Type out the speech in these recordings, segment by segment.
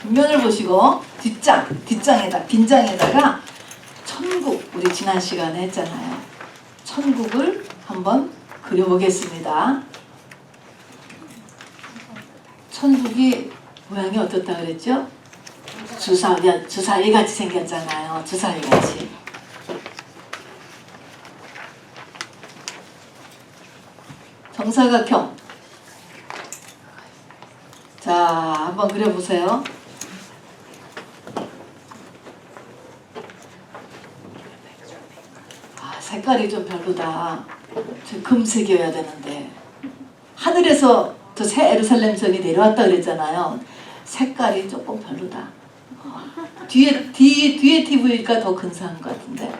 뒷면을 보시고 빈장에다가 천국, 우리 지난 시간에 했잖아요. 천국을 한번 그려보겠습니다. 천국이 모양이 어떻다 그랬죠? 주사위 같이 생겼잖아요. 주사위 같이. 정사각형. 자, 한번 그려보세요. 아, 색깔이 좀 별로다. 저 금색이어야 되는데. 하늘에서 저 새 예루살렘 성이 내려왔다 그랬잖아요. 색깔이 조금 별로다. 뒤에 TV가 더 근사한 것 같은데.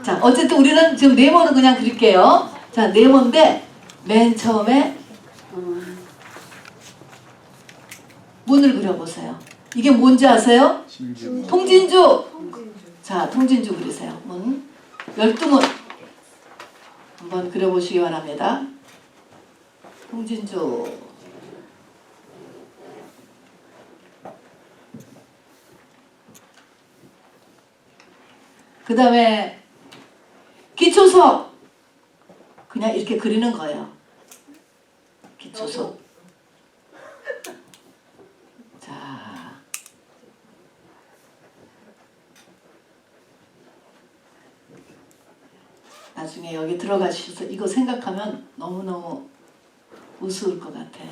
자, 어쨌든 우리는 지금 네모는 그냥 그릴게요. 자, 네모인데 맨 처음에 문을 그려보세요. 이게 뭔지 아세요? 통진주. 자, 통진주 그리세요. 문. 12문 한번 그려보시기 바랍니다. 통진주. 그 다음에 기초석. 그냥 이렇게 그리는 거예요. 기초석. 자, 나중에 여기 들어가셔서 이거 생각하면 너무너무 우스울 것 같아요.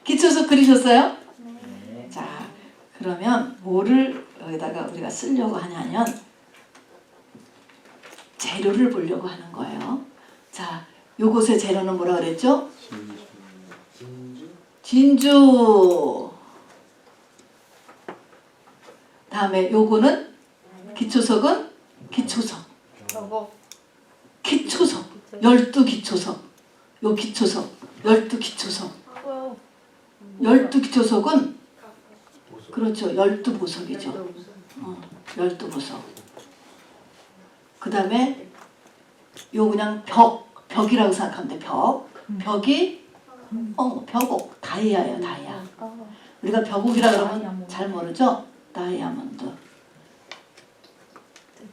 기초석 그리셨어요? 네. 자, 그러면 뭐를 여기다가 우리가 쓰려고 하냐면 재료를 보려고 하는 거예요. 자, 요곳의 재료는 뭐라 그랬죠? 진주. 다음에 요거는 기초석은 기초석. 기초석. 12기초석. 요 기초석. 12기초석. 12기초석은 그렇죠. 12보석이죠. 12보석. 그 다음에 요 그냥 벽이라고 생각하면 돼. 벽이 벽옥. 다이아예요. 다이아. 우리가 벽옥이라 그러면 잘 모르죠? 다이아몬드.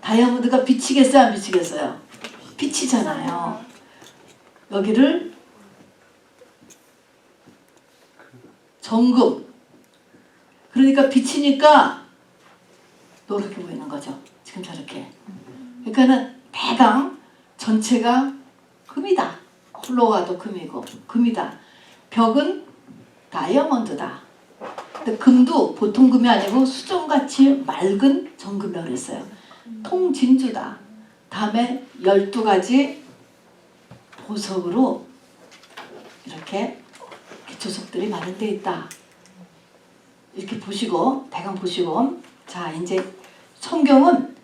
다이아몬드가 비치겠어요? 안 비치겠어요? 비치잖아요. 여기를 정금. 그러니까 비치니까 노랗게 보이는 거죠. 지금 저렇게. 그러니까는 대강 전체가 금이다. 홀로가도 금이고 금이다. 벽은 다이아몬드다. 근데 금도 보통 금이 아니고 수정같이 맑은 정금이라고 그랬어요. 통진주다. 다음에 12가지 보석으로 이렇게 기초석들이 마련되어 있다. 이렇게 보시고 대강 보시고, 자, 이제 성경은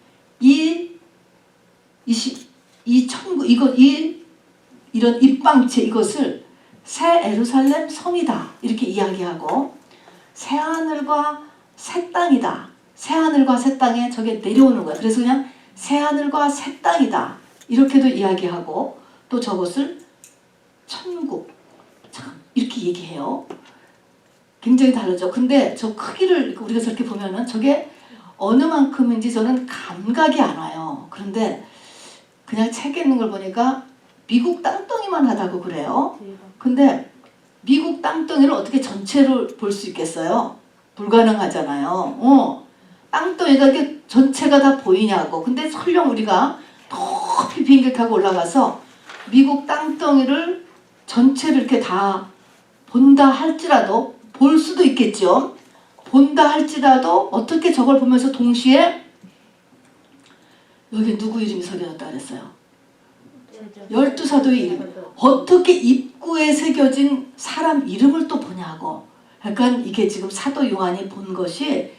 이런 입방체 이것을 새 예루살렘 성이다 이렇게 이야기하고, 새 하늘과 새 땅이다. 새 하늘과 새 땅에 저게 내려오는 거야. 그래서 그냥 새 하늘과 새 땅이다 이렇게도 이야기하고, 또 저것을 천국 이렇게 얘기해요. 굉장히 다르죠. 근데 저 크기를 우리가 저렇게 보면은 저게 어느 만큼인지 저는 감각이 안 와요. 그런데 그냥 책에 있는 걸 보니까 미국 땅덩이만 하다고 그래요. 근데 미국 땅덩이를 어떻게 전체로 볼 수 있겠어요? 불가능하잖아요. 땅덩이가 이렇게 전체가 다 보이냐고. 근데 설령 우리가 높이 비행기 타고 올라가서 미국 땅덩이를 전체를 이렇게 다 본다 할지라도, 볼 수도 있겠죠. 본다 할지라도 어떻게 저걸 보면서 동시에 여기 누구 이름이 새겨졌다 그랬어요? 12사도의 이름. 어떻게 입구에 새겨진 사람 이름을 또 보냐고. 그러니까 이게 지금 사도 요한이 본 것이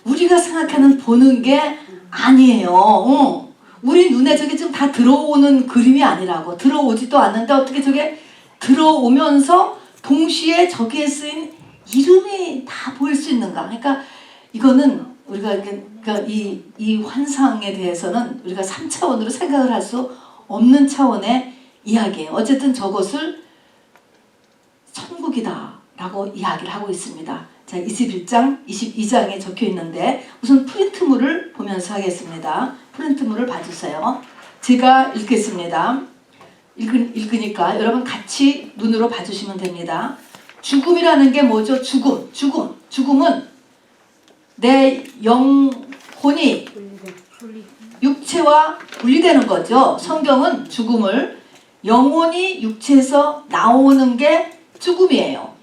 우리가 생각하는 보는 게 아니에요. 우리 눈에 저게 지금 다 들어오는 그림이 아니라고. 들어오지도 않는데 어떻게 저게 들어오면서 동시에 저기에 쓰인 이름이 다 보일 수 있는가. 그러니까 이거는 우리가 그러니까 이 환상에 대해서는 우리가 3차원으로 생각을 할 수 없는 차원의 이야기예요. 어쨌든 저것을 천국 천국이다 라고 이야기를 하고 있습니다. 자, 21장, 22장에 적혀 있는데 우선 프린트물을 보면서 하겠습니다. 프린트물을 봐주세요. 제가 읽겠습니다. 읽으니까 여러분 같이 눈으로 봐주시면 됩니다. 죽음이라는 게 뭐죠? 죽음은 내 영혼이 육체와 분리되는 거죠. 성경은 죽음을 영혼이 육체에서 나오는 게 죽음이에요.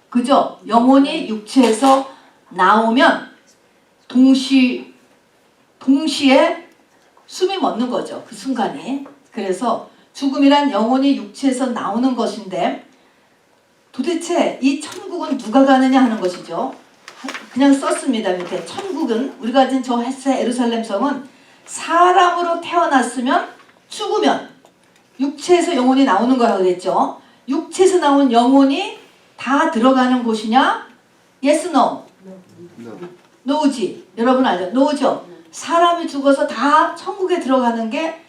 그죠? 영혼이 육체에서 나오면 동시에 숨이 멎는 거죠. 그 순간이. 그래서 죽음이란 영혼이 육체에서 나오는 것인데 도대체 이 천국은 누가 가느냐 하는 것이죠. 그냥 썼습니다. 밑에 천국은 우리가 가진 저 새 예루살렘 성은 사람으로 태어났으면 죽으면 육체에서 영혼이 나오는 거라고 그랬죠. 육체에서 나온 영혼이 다 들어가는 곳이냐? Yes, no? No지. 여러분 알죠? No죠. 사람이 죽어서 다 천국에 들어가는 게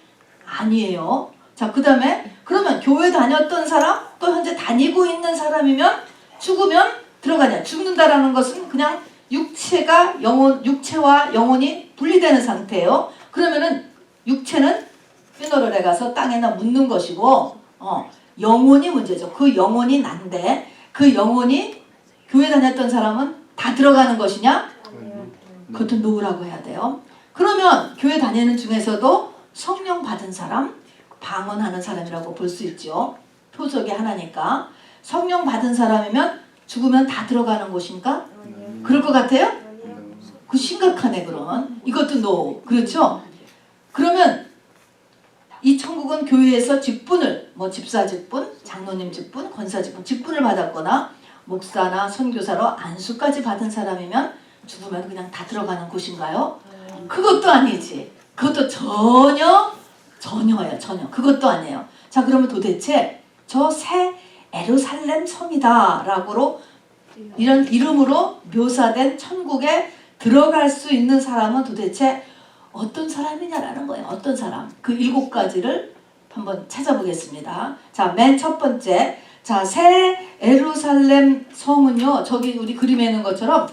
아니에요. 자, 그 다음에 그러면 교회 다녔던 사람 또 현재 다니고 있는 사람이면 죽으면 들어가냐? 죽는다라는 것은 그냥 육체와 영혼이 분리되는 상태예요. 그러면은 육체는 퓨너럴에 가서 땅에다 묻는 것이고 영혼이 문제죠. 그 영혼이 난데 그 영혼이 교회 다녔던 사람은 다 들어가는 것이냐? 그것도 노라고 해야 돼요. 그러면 교회 다니는 중에서도 성령 받은 사람, 방언하는 사람이라고 볼 수 있죠. 표적이 하나니까. 성령 받은 사람이면 죽으면 다 들어가는 곳인가? 그럴 것 같아요? 그 심각하네 그러면. 이것도 노. 그렇죠? 그러면 이 천국은 교회에서 직분을 집사 직분, 장로님 직분, 권사 직분을 받았거나 목사나 선교사로 안수까지 받은 사람이면 죽으면 그냥 다 들어가는 곳인가요? 그것도 아니지. 그것도 전혀예요. 전혀. 그것도 아니에요. 자, 그러면 도대체 저 새 예루살렘 성이다 라고 이런 이름으로 묘사된 천국에 들어갈 수 있는 사람은 도대체 어떤 사람이냐라는 거예요. 어떤 사람. 그 7가지를 한번 찾아보겠습니다. 자, 맨 첫 번째. 자, 새 예루살렘 성은요. 저기 우리 그림에 있는 것처럼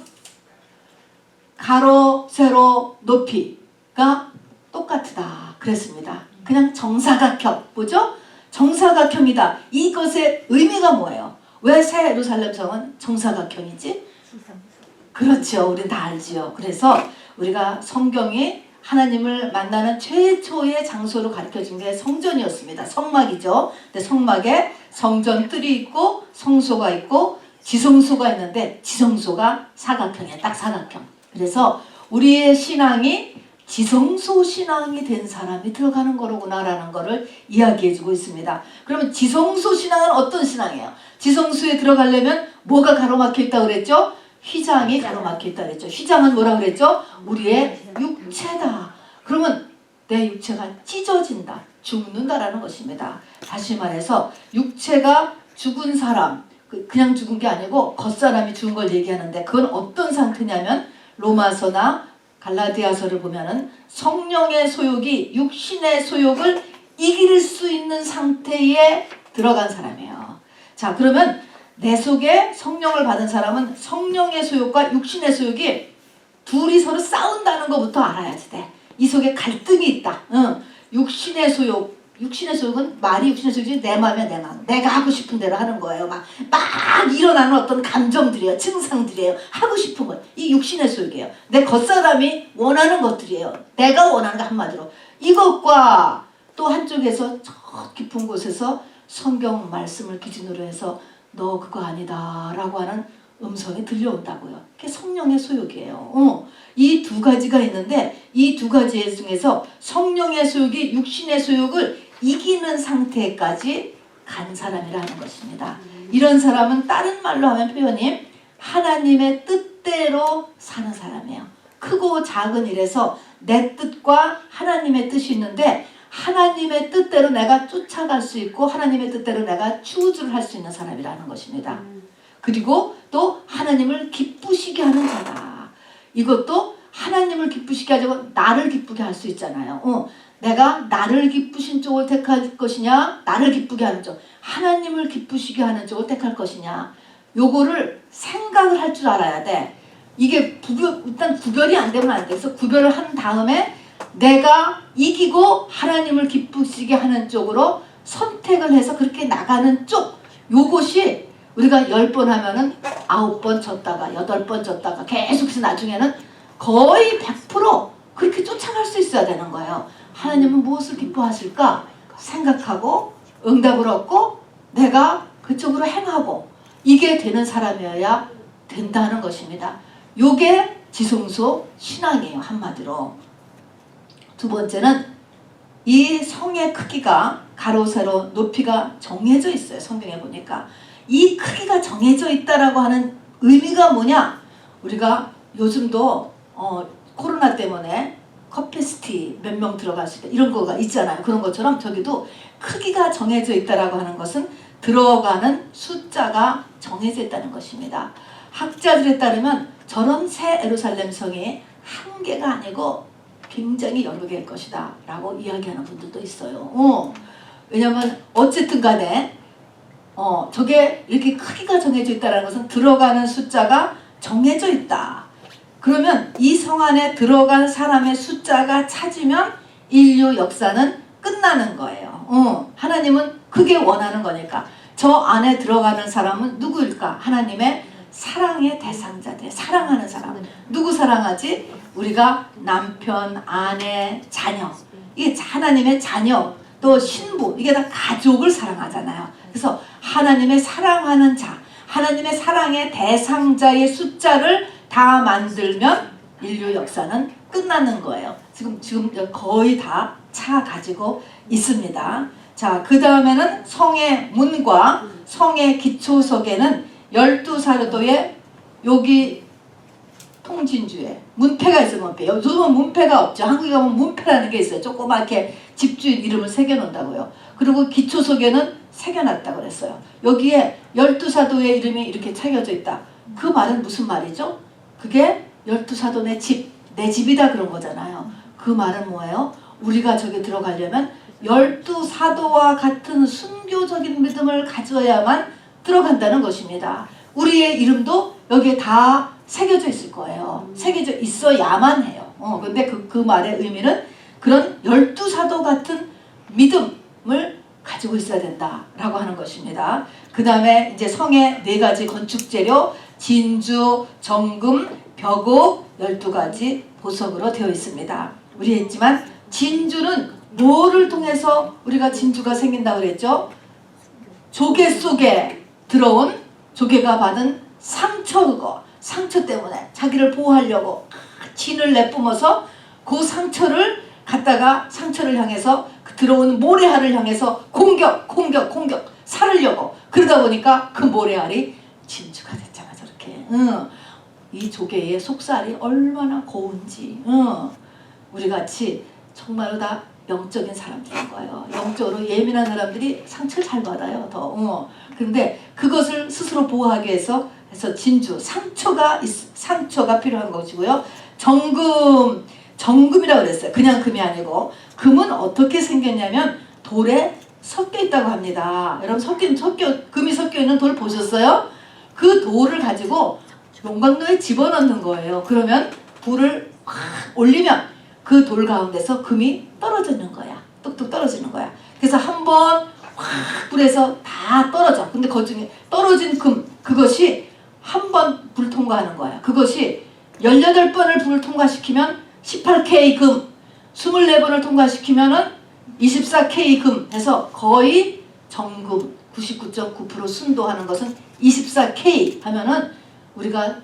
가로, 세로, 높이가 똑같다. 그랬습니다. 그냥 정사각형. 뭐죠? 정사각형이다. 이것의 의미가 뭐예요? 왜 새 예루살렘 성은 정사각형이지? 그렇죠. 우린 다 알지요. 그래서 우리가 성경이 하나님을 만나는 최초의 장소로 가르쳐준 게 성전이었습니다. 성막이죠. 근데 성막에 성전 뜰이 있고 성소가 있고 지성소가 있는데 지성소가 사각형이에요. 딱 사각형. 그래서 우리의 신앙이 지성소 신앙이 된 사람이 들어가는 거로구나라는 거를 이야기해주고 있습니다. 그러면 지성소 신앙은 어떤 신앙이에요? 지성소에 들어가려면 뭐가 가로막혀 있다고 그랬죠? 휘장이 가로막혀 있다고 그랬죠. 휘장은 뭐라고 그랬죠? 우리의 육체다. 그러면 내 육체가 찢어진다. 죽는다라는 것입니다. 다시 말해서 육체가 죽은 사람, 그냥 죽은 게 아니고 겉사람이 죽은 걸 얘기하는데 그건 어떤 상태냐면 로마서나 갈라디아서를 보면은 성령의 소욕이 육신의 소욕을 이길 수 있는 상태에 들어간 사람이에요. 자, 그러면 내 속에 성령을 받은 사람은 성령의 소욕과 육신의 소욕이 둘이 서로 싸운다는 것부터 알아야지 돼. 이 속에 갈등이 있다. 육신의 소욕은 말이 육신의 소욕이 내 마음이야, 내 마음. 내가 하고 싶은 대로 하는 거예요. 막 일어나는 어떤 감정들이에요. 증상들이에요. 하고 싶은 것. 이 육신의 소욕이에요. 내 겉사람이 원하는 것들이에요. 내가 원하는 거 한마디로. 이것과 또 한쪽에서 저 깊은 곳에서 성경 말씀을 기준으로 해서 너 그거 아니다 라고 하는 음성이 들려온다고요. 그게 성령의 소욕이에요. 이 2가지가 있는데 이 2가지 중에서 성령의 소욕이 육신의 소욕을 이기는 상태까지 간 사람이라는 것입니다. 이런 사람은 다른 말로 하면 표현이 하나님의 뜻대로 사는 사람이에요. 크고 작은 일에서 내 뜻과 하나님의 뜻이 있는데 하나님의 뜻대로 내가 쫓아갈 수 있고 하나님의 뜻대로 내가 추구를 할 수 있는 사람이라는 것입니다. 그리고 또 하나님을 기쁘시게 하는 자다. 이것도 하나님을 기쁘시게 하자고 나를 기쁘게 할 수 있잖아요. 내가 나를 기쁘신 쪽을 택할 것이냐 나를 기쁘게 하는 쪽, 하나님을 기쁘시게 하는 쪽을 택할 것이냐. 요거를 생각을 할 줄 알아야 돼. 이게 일단 구별이 안 되면 안 돼. 그래서 구별을 한 다음에 내가 이기고 하나님을 기쁘시게 하는 쪽으로 선택을 해서 그렇게 나가는 쪽, 요것이 우리가 10번 하면은 9번 졌다가 8번 졌다가 계속해서 나중에는 거의 100% 그렇게 쫓아갈 수 있어야 되는 거예요. 하나님은 무엇을 기뻐하실까 생각하고 응답을 얻고 내가 그쪽으로 행하고 이게 되는 사람이어야 된다는 것입니다. 요게 지성소 신앙이에요. 한마디로. 두 번째는 이 성의 크기가 가로 세로 높이가 정해져 있어요. 성경에 보니까 이 크기가 정해져 있다라고 하는 의미가 뭐냐? 우리가 요즘도 코로나 때문에 커피시티 몇 명 들어갔을 때 이런 거가 있잖아요. 그런 것처럼 저기도 크기가 정해져 있다라고 하는 것은 들어가는 숫자가 정해져 있다는 것입니다. 학자들에 따르면 저런 새 예루살렘 성이 한 개가 아니고 굉장히 여러 개일 것이다 라고 이야기하는 분들도 있어요. 왜냐면 어쨌든 간에 저게 이렇게 크기가 정해져 있다는 것은 들어가는 숫자가 정해져 있다. 그러면 이 성 안에 들어간 사람의 숫자가 찾으면 인류 역사는 끝나는 거예요. 하나님은 그게 원하는 거니까. 저 안에 들어가는 사람은 누구일까? 하나님의 사랑의 대상자들, 사랑하는 사람. 누구 사랑하지? 우리가 남편, 아내, 자녀. 이게 하나님의 자녀, 또 신부, 이게 다 가족을 사랑하잖아요. 그래서 하나님의 사랑하는 자, 하나님의 사랑의 대상자의 숫자를 다 만들면 인류 역사는 끝나는 거예요. 지금 거의 다 차 가지고 있습니다. 자, 그 다음에는 성의 문과 성의 기초석에는 12사도의 여기 통진주에 문패가 있어요. 문패. 요즘은 문패가 없죠. 한국에 가면 문패라는 게 있어요. 조그맣게 집주인 이름을 새겨놓는다고요. 그리고 기초석에는 새겨놨다고 그랬어요. 여기에 12사도의 이름이 이렇게 새겨져 있다. 그 말은 무슨 말이죠? 그게 12사도 내 집이다 그런 거잖아요. 그 말은 뭐예요? 우리가 저기 들어가려면 12사도와 같은 순교적인 믿음을 가져야만 들어간다는 것입니다. 우리의 이름도 여기에 다 새겨져 있을 거예요. 새겨져 있어야만 해요. 근데 그 말의 의미는 그런 12사도 같은 믿음을 가지고 있어야 된다라고 하는 것입니다. 그 다음에 이제 성의 4가지 건축 재료, 진주, 정금, 벽옥 12가지 보석으로 되어 있습니다. 우리 했지만 진주는 뭐를 통해서 우리가 진주가 생긴다고 그랬죠? 조개 속에 들어온 조개가 받은 상처고 상처 때문에 자기를 보호하려고 진을 내뿜어서 그 상처를 갖다가 상처를 향해서 들어온 모래알을 향해서 공격 살으려고 그러다 보니까 그 모래알이 진주가 됐잖아. 저렇게 이 조개의 속살이 얼마나 고운지 우리같이 정말로 다 영적인 사람들인 거예요. 영적으로 예민한 사람들이 상처를 잘 받아요. 더. 그런데 그것을 스스로 보호하기 위해서 진주, 상처가 필요한 것이고요. 정금이라고 그랬어요. 그냥 금이 아니고 금은 어떻게 생겼냐면 돌에 섞여 있다고 합니다. 여러분 금이 섞여 있는 돌 보셨어요? 그 돌을 가지고 용광로에 집어넣는 거예요. 그러면 불을 확 올리면 그 돌 가운데서 금이 떨어지는 거야. 뚝뚝 떨어지는 거야. 그래서 한번 확 불에서 다 떨어져. 근데 그 중에 떨어진 금, 그것이 한 번 불 통과하는 거야. 그것이 18번을 불을 통과시키면 18K 금, 24번을 통과시키면은 24K 금 해서 거의 정금 99.9% 순도하는 것은 24K 하면은 우리가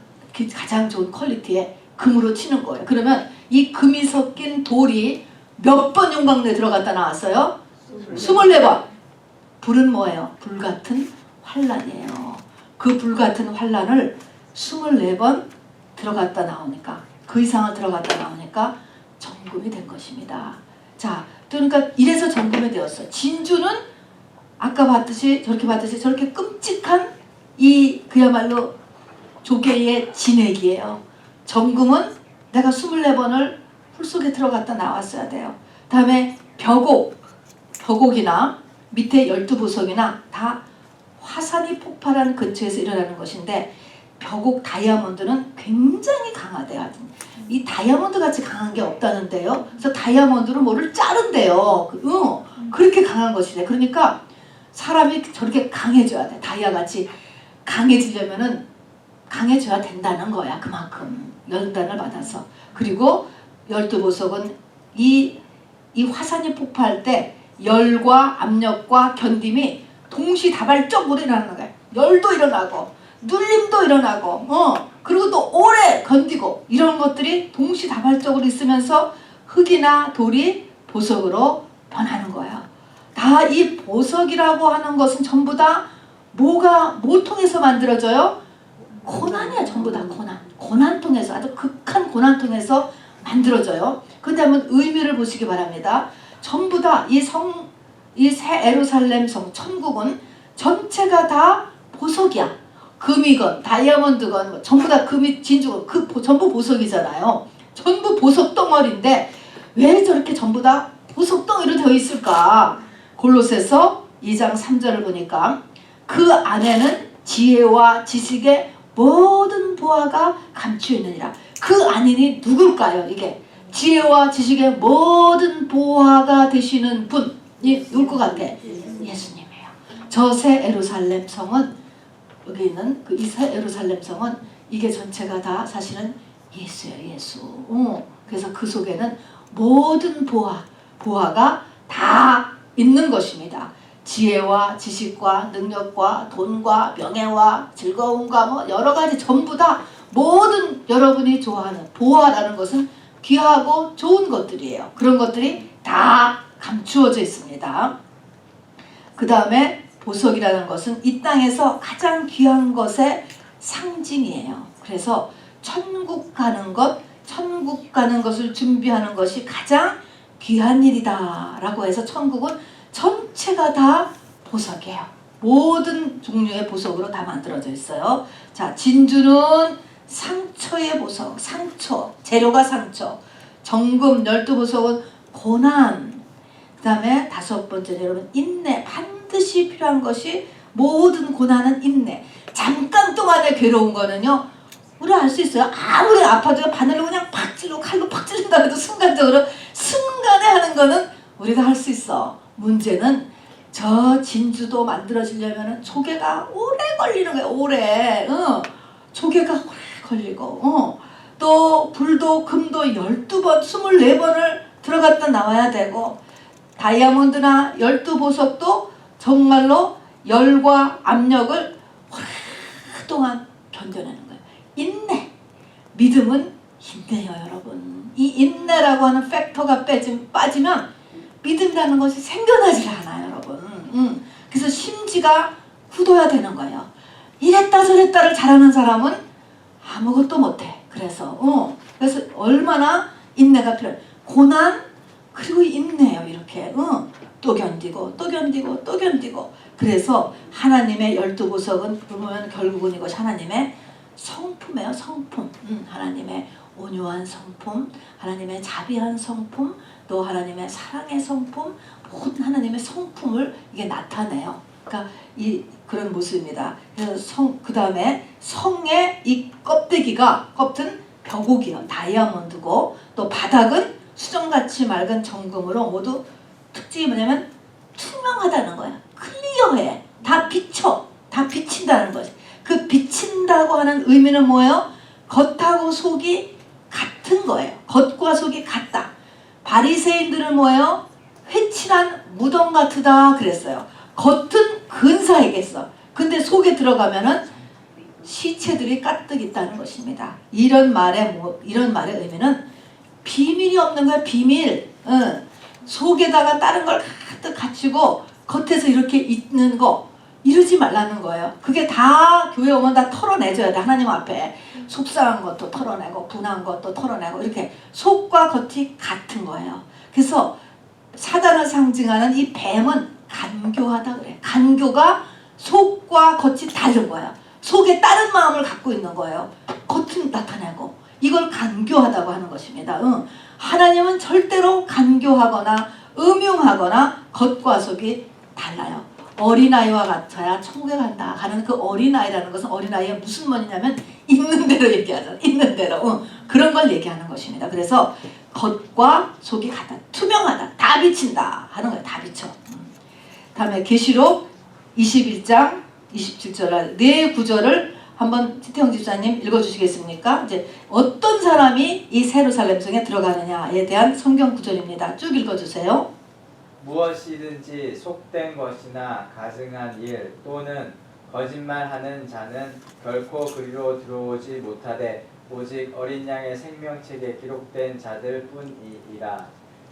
가장 좋은 퀄리티의 금으로 치는 거예요. 그러면 이 금이 섞인 돌이 몇 번 용광로에 들어갔다 나왔어요? 24번. 불은 뭐예요? 불같은 환란이에요. 그 불같은 환란을 24번 들어갔다 나오니까 그 이상을 들어갔다 나오니까 정금이 된 것입니다. 자, 그러니까 이래서 정금이 되었어요. 진주는 아까 봤듯이 저렇게 끔찍한 이 그야말로 조개의 진액이에요. 정금은 내가 24번을 풀 속에 들어갔다 나왔어야 돼요. 다음에 벽옥이나 밑에 12보석이나 다 화산이 폭발하는 근처에서 일어나는 것인데 벼곡 다이아몬드는 굉장히 강하대요. 이 다이아몬드 같이 강한 게 없다는데요. 그래서 다이아몬드로 뭐를 자른대요. 그렇게 강한 것이래. 그러니까 사람이 저렇게 강해져야 돼. 다이아같이 강해지려면은 강해져야 된다는 거야. 그만큼 연단을 받아서. 그리고 12보석은 이 화산이 폭발할 때 열과 압력과 견딤이 동시다발적으로 일어나는 거야. 열도 일어나고 눌림도 일어나고 그리고 또 오래 견디고 이런 것들이 동시다발적으로 있으면서 흙이나 돌이 보석으로 변하는 거야. 다 이 보석이라고 하는 것은 전부 다 뭐 통해서 만들어져요? 고난이야. 전부 다 고난 통해서, 아주 극한 고난 통해서 만들어져요. 근데 한번 의미를 보시기 바랍니다. 전부 다 이 새 예루살렘 성 천국은 전체가 다 보석이야. 금이건 다이아몬드건 뭐 전부 다 금이 진주건 전부 보석이잖아요. 전부 보석 덩어리인데 왜 저렇게 전부 다 보석 덩어리로 되어 있을까? 골로새서 2장 3절을 보니까 그 안에는 지혜와 지식의 모든 보화가 감추어 있느니라. 그 안인이 누굴까요? 이게 지혜와 지식의 모든 보화가 되시는 분이 누굴 것 같아? 예수님이에요. 저 새 예루살렘 성은, 여기 있는 이 새 예루살렘 성은 이게 전체가 다 사실은 예수예요. 예수. 그래서 그 속에는 모든 보화가 다 있는 것입니다. 지혜와 지식과 능력과 돈과 명예와 즐거움과 뭐 여러 가지 전부 다 모든 여러분이 좋아하는 보화라는 것은 귀하고 좋은 것들이에요. 그런 것들이 다 감추어져 있습니다. 그 다음에 보석이라는 것은 이 땅에서 가장 귀한 것의 상징이에요. 그래서 천국 가는 것을 준비하는 것이 가장 귀한 일이다 라고 해서 천국은 전체가 다 보석이에요. 모든 종류의 보석으로 다 만들어져 있어요. 자, 진주는 상처의 보석, 상처, 재료가 상처. 정금 12보석은 고난. 그 다음에 5번째 여러분 인내. 반드시 필요한 것이 모든 고난은 인내. 잠깐 동안의 괴로운 거는요, 우리 알 수 있어요. 아무리 아파도 바늘로 그냥 팍 찔러 칼로 팍 찔른다 해도 순간에 하는 거는 우리가 할 수 있어. 문제는 저 진주도 만들어지려면 조개가 오래 걸리는 거야. 오래. 조개가 오래 걸리고 또 불도 금도 12번 24번을 들어갔다 나와야 되고, 다이아몬드나 12보석도 정말로 열과 압력을 오랫동안 견뎌내는 거예요. 인내. 믿음은 인내요, 여러분. 이 인내라고 하는 팩터가 빠지면 믿음이라는 것이 생겨나질 않아요, 여러분. 그래서 심지가 굳어야 되는 거예요. 이랬다 저랬다를 잘하는 사람은 아무것도 못해. 그래서 얼마나 인내가 필요해. 고난 그리고 인내요. 이렇게 또 견디고 또 견디고 또 견디고. 그래서 하나님의 12보석은 보면 결국은 이것이 하나님의 성품이에요. 성품. 하나님의 온유한 성품, 하나님의 자비한 성품, 또 하나님의 사랑의 성품, 모든 하나님의 성품을 이게 나타내요. 그러니까 그런 모습입니다. 그래서 그 다음에 성의 이 껍은 벼곡이요, 다이아몬드고, 또 바닥은 수정같이 맑은 정금으로 모두 특징이 뭐냐면 투명하다는 거야. 클리어해. 다 비쳐. 다 비친다는 거지. 그 비친다고 하는 의미는 뭐예요? 겉하고 속이 같은 거예요. 겉과 속이 같다. 바리새인들은 뭐예요? 회칠한 무덤 같으다 그랬어요. 겉은 근사하겠어. 근데 속에 들어가면은 시체들이 가득 있다는 것입니다. 이런 말의 의미는 비밀이 없는 거야. 비밀. 속에다가 다른 걸 가득 갖추고 겉에서 이렇게 있는 거, 이러지 말라는 거예요. 그게 다 교회 오면 다 털어내줘야 돼. 하나님 앞에 속상한 것도 털어내고 분한 것도 털어내고, 이렇게 속과 겉이 같은 거예요. 그래서 사단을 상징하는 이 뱀은 간교하다 그래. 간교가 속과 겉이 다른 거예요. 속에 다른 마음을 갖고 있는 거예요. 겉은 나타내고, 이걸 간교하다고 하는 것입니다. 하나님은 절대로 간교하거나 음흉하거나 겉과 속이 달라요. 어린아이와 같아야 천국에 간다 하는 그 어린아이라는 것은 어린아이의 무슨 뭐냐면 있는 대로 얘기하잖아. 있는 대로 그런 걸 얘기하는 것입니다. 그래서 겉과 속이 같다. 투명하다. 다 비친다 하는 거예요. 다 비쳐. 다음에 계시록 21장 27절 네 구절을 한번 티태용 집사님 읽어주시겠습니까? 이제 어떤 사람이 이 새 예루살렘 성에 들어가느냐에 대한 성경 구절입니다. 쭉 읽어주세요. 무엇이든지 속된 것이나 가증한 일 또는 거짓말하는 자는 결코 그리로 들어오지 못하되 오직 어린 양의 생명책에 기록된 자들 뿐이니라.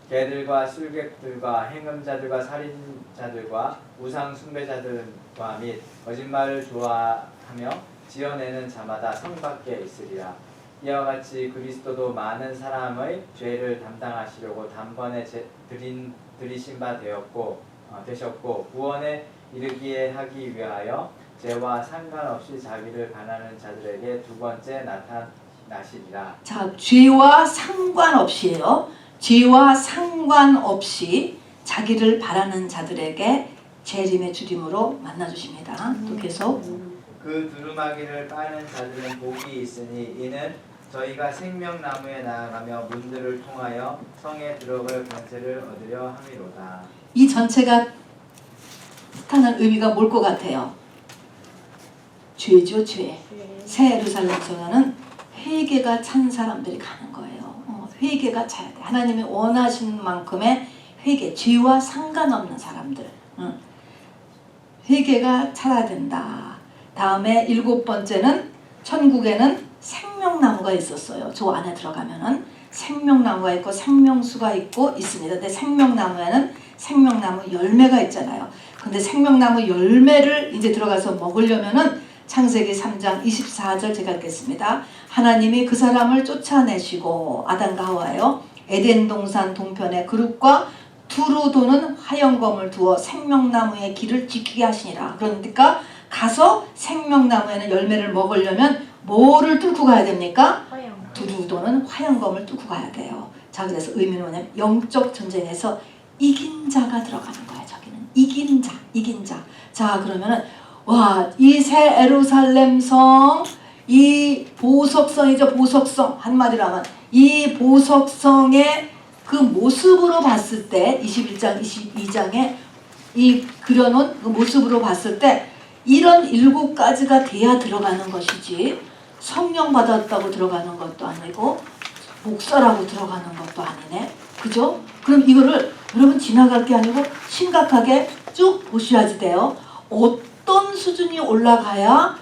개들과 술객들과 행음자들과 살인자들과 우상 숭배자들과 및 거짓말을 좋아하며 지어내는 자마다 성 밖에 있으리라. 이와 같이 그리스도도 많은 사람의 죄를 담당하시려고 단번에 들이신 바 되셨고 구원에 이르기에 하기 위하여 죄와 상관없이 자기를 가난한 자들에게 두 번째 나타나시리라. 자, 죄와 상관없이요. 죄와 상관없이 자기를 바라는 자들에게 재림의 주림으로 만나주십니다. 또 계속. 그 두루마기를 빠는 자들은 복이 있으니 이는 저희가 생명나무에 나아가며 문들을 통하여 성에 들어갈 권세를 얻으려 함이로다. 이 전체가 뜻하는 의미가 뭘 것 같아요? 죄죠, 죄. 새 예루살렘 성에는 회개가 찬 사람들이 가는 거예요. 회개가 차야 돼. 하나님이 원하시는 만큼의 회개, 죄와 상관없는 사람들. 회개가 차야 된다. 다음에 7번째는 천국에는 생명나무가 있었어요. 저 안에 들어가면은 생명나무가 있고 생명수가 있고 있습니다. 근데 생명나무에는 생명나무 열매가 있잖아요. 근데 생명나무 열매를 이제 들어가서 먹으려면은 창세기 3장 24절 제가 읽겠습니다. 하나님이 그 사람을 쫓아내시고 아담과 하와요 에덴 동산 동편에 그룹과 두루 도는 화영검을 두어 생명나무의 길을 지키게 하시니라. 그러니까 가서 생명나무에는 열매를 먹으려면 뭐를 뚫고 가야 됩니까? 두루 도는 화영검을 뚫고 가야 돼요. 자, 그래서 의미는 뭐냐면 영적 전쟁에서 이긴 자가 들어가는 거예요. 저기는 이긴 자, 이긴 자. 자, 그러면은 와, 이 새 예루살렘 성, 이 보석성이죠. 보석성. 한마디로 하면 이 보석성의 그 모습으로 봤을 때 21장, 22장에 이 그려놓은 그 모습으로 봤을 때 이런 7가지가 돼야 들어가는 것이지 성령 받았다고 들어가는 것도 아니고 목사라고 들어가는 것도 아니네. 그죠? 그럼 이거를 여러분 지나갈 게 아니고 심각하게 쭉 보셔야지 돼요. 어떤 수준이 올라가야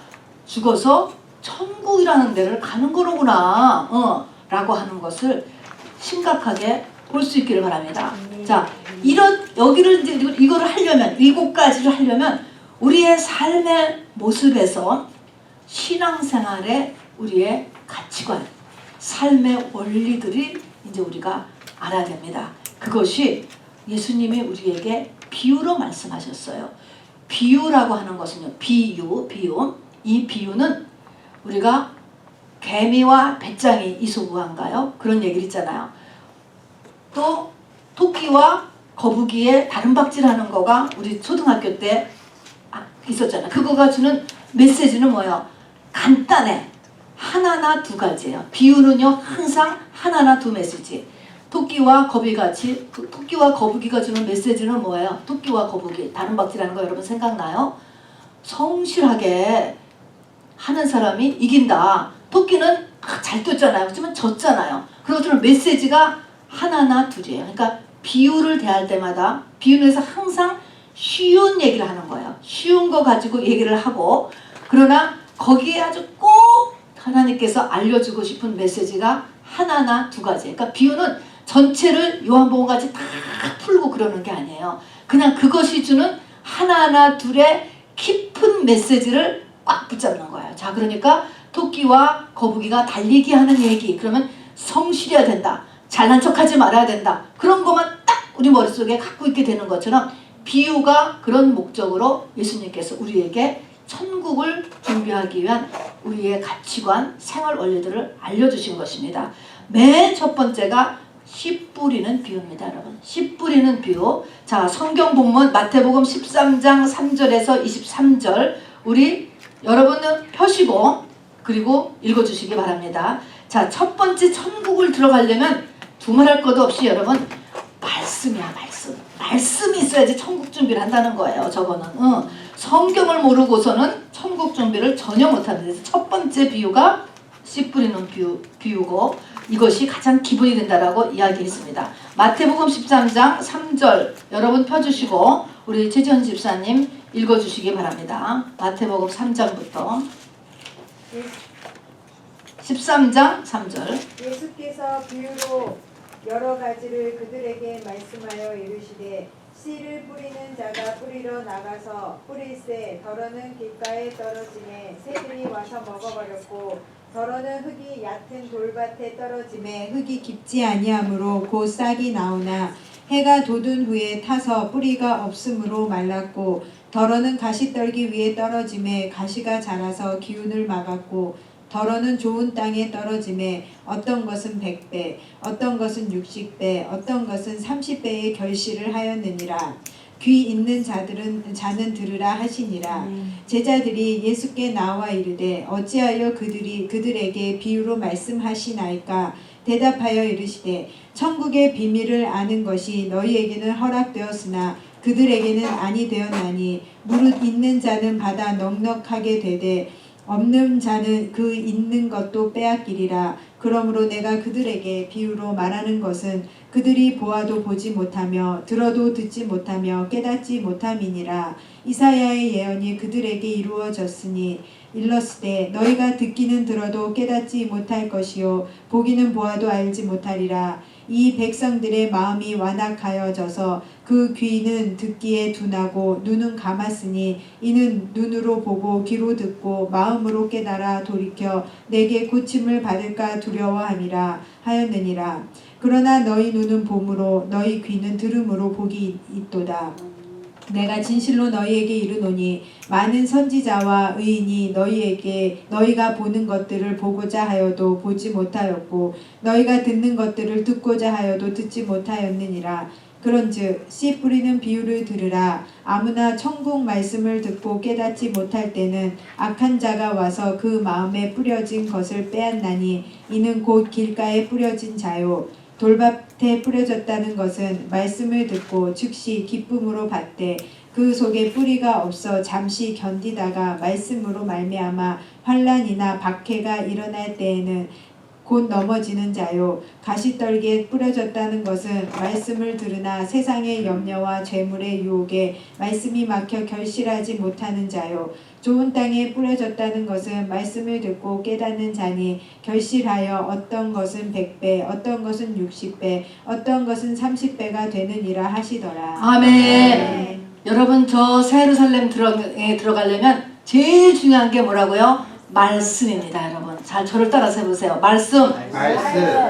죽어서 천국이라는 데를 가는 거로구나 라고 하는 것을 심각하게 볼 수 있기를 바랍니다. 자, 여기를 이제 이거를 하려면 7가지를 하려면 우리의 삶의 모습에서 신앙생활의 우리의 가치관, 삶의 원리들이 이제 우리가 알아야 됩니다. 그것이 예수님이 우리에게 비유로 말씀하셨어요. 비유라고 하는 것은요. 비유. 이 비유는 우리가 개미와 배짱이 이소부한가요? 그런 얘기를 있잖아요. 또 토끼와 거북이의 다른박질하는 거가 우리 초등학교 때 있었잖아요. 그거가 주는 메시지는 뭐예요? 간단해. 하나나 두 가지예요. 비유는요 항상 하나나 두 메시지. 토끼와 거북이가 주는 메시지는 뭐예요? 토끼와 거북이 다른박질하는 거 여러분 생각나요? 성실하게 하는 사람이 이긴다. 토끼는 잘 뛰었잖아요. 그렇지만 졌잖아요. 그리고 주는 메시지가 하나나 둘이에요. 그러니까 비유를 대할 때마다 비유에서 항상 쉬운 얘기를 하는 거예요. 쉬운 거 가지고 얘기를 하고 그러나 거기에 아주 꼭 하나님께서 알려주고 싶은 메시지가 하나나 두 가지. 그러니까 비유는 전체를 요한복음같이 다 풀고 그러는 게 아니에요. 그냥 그것이 주는 하나나 둘의 깊은 메시지를 꽉 붙잡는 거예요. 자, 그러니까 토끼와 거북이가 달리기 하는 얘기. 그러면 성실해야 된다. 잘난 척하지 말아야 된다. 그런 것만 딱 우리 머릿속에 갖고 있게 되는 것처럼 비유가 그런 목적으로 예수님께서 우리에게 천국을 준비하기 위한 우리의 가치관, 생활 원리들을 알려주신 것입니다. 맨 첫 번째가 씨 뿌리는 비유입니다, 여러분. 씨 뿌리는 비유. 자, 성경 본문 마태복음 13장 3절에서 23절 우리 여러분은 펴시고 그리고 읽어주시기 바랍니다. 자, 첫 번째 천국을 들어가려면 두말할 것도 없이 여러분 말씀이야, 말씀. 말씀이 있어야지 천국 준비를 한다는 거예요. 저거는 성경을 모르고서는 천국 준비를 전혀 못합니다. 그래서 첫 번째 비유가 씨 뿌리는 비유고 이것이 가장 기본이 된다라고 이야기했습니다. 마태복음 13장 3절 여러분 펴주시고 우리 최지원 집사님 읽어주시기 바랍니다. 마태복음 3장부터 13장 3절. 예수께서 비유로 여러 가지를 그들에게 말씀하여 이르시되 씨를 뿌리는 자가 뿌리러 나가서 뿌릴새 더러는 길가에 떨어지매 새들이 와서 먹어버렸고 더러는 흙이 얕은 돌밭에 떨어지매 흙이 깊지 아니하므로 곧 싹이 나오나 해가 돋은 후에 타서 뿌리가 없으므로 말랐고 더러는 가시떨기 위에 떨어지매 가시가 자라서 기운을 막았고 더러는 좋은 땅에 떨어지매 어떤 것은 100배 어떤 것은 60배 어떤 것은 30배의 결실을 하였느니라. 귀 있는 자는 들으라 하시니라. 제자들이 예수께 나와 이르되 어찌하여 그들에게 비유로 말씀하시나이까. 대답하여 이르시되 천국의 비밀을 아는 것이 너희에게는 허락되었으나 그들에게는 아니 되었나니 무릇 있는 자는 받아 넉넉하게 되되 없는 자는 그 있는 것도 빼앗기리라. 그러므로 내가 그들에게 비유로 말하는 것은 그들이 보아도 보지 못하며 들어도 듣지 못하며 깨닫지 못함이니라. 이사야의 예언이 그들에게 이루어졌으니 일렀으되 너희가 듣기는 들어도 깨닫지 못할 것이요 보기는 보아도 알지 못하리라. 이 백성들의 마음이 완악하여져서 그 귀는 듣기에 둔하고 눈은 감았으니 이는 눈으로 보고 귀로 듣고 마음으로 깨달아 돌이켜 내게 고침을 받을까 두려워함이라 하였느니라. 그러나 너희 눈은 봄으로 너희 귀는 들음으로 복이 있도다. 내가 진실로 너희에게 이르노니 많은 선지자와 의인이 너희가 보는 것들을 보고자 하여도 보지 못하였고 너희가 듣는 것들을 듣고자 하여도 듣지 못하였느니라. 그런즉 씨 뿌리는 비유를 들으라. 아무나 천국 말씀을 듣고 깨닫지 못할 때는 악한 자가 와서 그 마음에 뿌려진 것을 빼앗나니 이는 곧 길가에 뿌려진 자요 돌밭에 뿌려졌다는 것은 말씀을 듣고 즉시 기쁨으로 받되 그 속에 뿌리가 없어 잠시 견디다가 말씀으로 말미암아 환난이나 박해가 일어날 때에는 곧 넘어지는 자요 가시떨기에 뿌려졌다는 것은 말씀을 들으나 세상의 염려와 재물의 유혹에 말씀이 막혀 결실하지 못하는 자요 좋은 땅에 뿌려졌다는 것은 말씀을 듣고 깨닫는 자니 결실하여 어떤 것은 100배 어떤 것은 60배 어떤 것은 30배가 되느니라 하시더라. 아멘. 여러분 저 새 예루살렘 들어가려면 제일 중요한 게 뭐라고요? 말씀입니다. 여러분 잘 저를 따라서 해보세요. 말씀.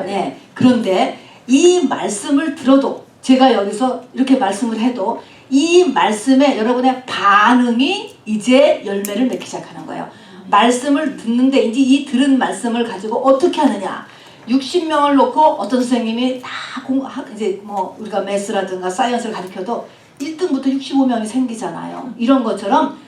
네. 그런데 이 말씀을 들어도 제가 여기서 이렇게 말씀을 해도 이 말씀에 여러분의 반응이 이제 열매를 맺기 시작하는 거예요. 말씀을 듣는데 이제 이 들은 말씀을 가지고 어떻게 하느냐. 60명을 놓고 어떤 선생님이 다 이제 뭐 우리가 매스라든가 사이언스를 가르쳐도 1등부터 65명이 생기잖아요. 이런 것처럼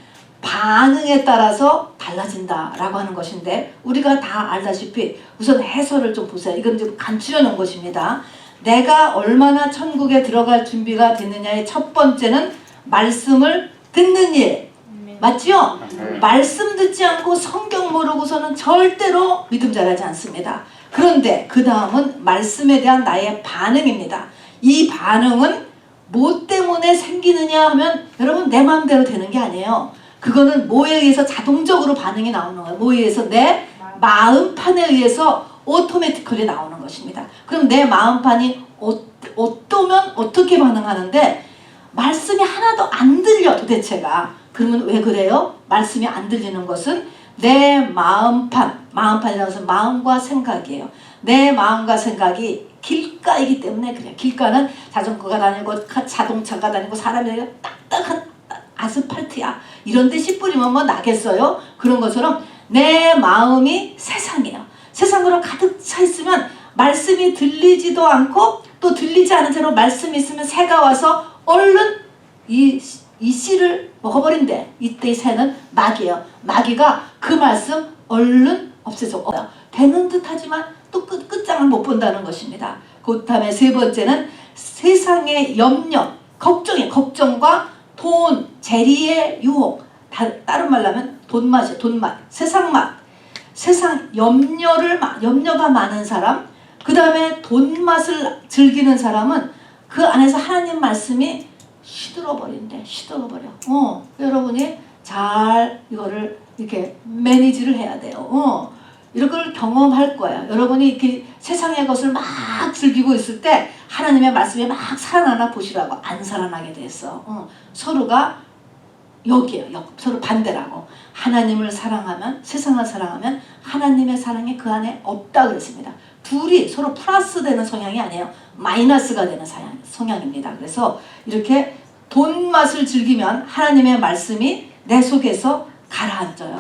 반응에 따라서 달라진다라고 하는 것인데 우리가 다 알다시피 우선 해설을 좀 보세요. 이건 좀 간추려 놓은 것입니다. 내가 얼마나 천국에 들어갈 준비가 됐느냐의 첫 번째는 말씀을 듣는 일. 맞죠? 말씀 듣지 않고 성경 모르고서는 절대로 믿음 자라지 않습니다. 그런데 그 다음은 말씀에 대한 나의 반응입니다. 이 반응은 뭐 때문에 생기느냐 하면 여러분 내 마음대로 되는 게 아니에요. 그거는 뭐에 의해서 자동적으로 반응이 나오는 거예요. 뭐에 의해서? 내 마음판에 의해서 오토매티컬리 나오는 것입니다. 그럼 내 마음판이 어떠면 어떻게 반응하는데 말씀이 하나도 안 들려 도대체가. 그러면 왜 그래요? 말씀이 안 들리는 것은 내 마음판이라는 것은 마음과 생각이에요. 내 마음과 생각이 길가이기 때문에 그래요. 길가는 자전거가 다니고 자동차가 다니고 사람이 다니고 딱딱한 아스팔트야. 이런 데 씨 뿌리면 뭐 나겠어요? 그런 것처럼 내 마음이 세상이에요. 세상으로 가득 차 있으면 말씀이 들리지도 않고 또 들리지 않은 채로 말씀이 있으면 새가 와서 얼른 이 씨를 먹어버린대. 이때 새는 마귀예요. 마귀가 그 말씀 얼른 없애줘. 되는 듯 하지만 또 끝장을 못 본다는 것입니다. 그 다음에 세 번째는 세상의 염려, 걱정과 돈, 재리의 유혹. 다른 말로 하면 돈맛이에요. 돈맛, 세상맛. 세상 염려가 많은 사람, 그 다음에 돈맛을 즐기는 사람은 그 안에서 하나님 말씀이 시들어버린대. 여러분이 잘 이거를 이렇게 매니지를 해야 돼요. 이런 걸 경험할 거예요. 여러분이 이렇게 세상의 것을 막 즐기고 있을 때 하나님의 말씀이 막 살아나나 보시라고. 안 살아나게 됐어. 서로가 여기에요. 서로 반대라고. 하나님을 사랑하면, 세상을 사랑하면 하나님의 사랑이 그 안에 없다 그랬습니다. 둘이 서로 플러스 되는 성향이 아니에요. 마이너스가 되는 성향입니다. 그래서 이렇게 돈 맛을 즐기면 하나님의 말씀이 내 속에서 가라앉아요.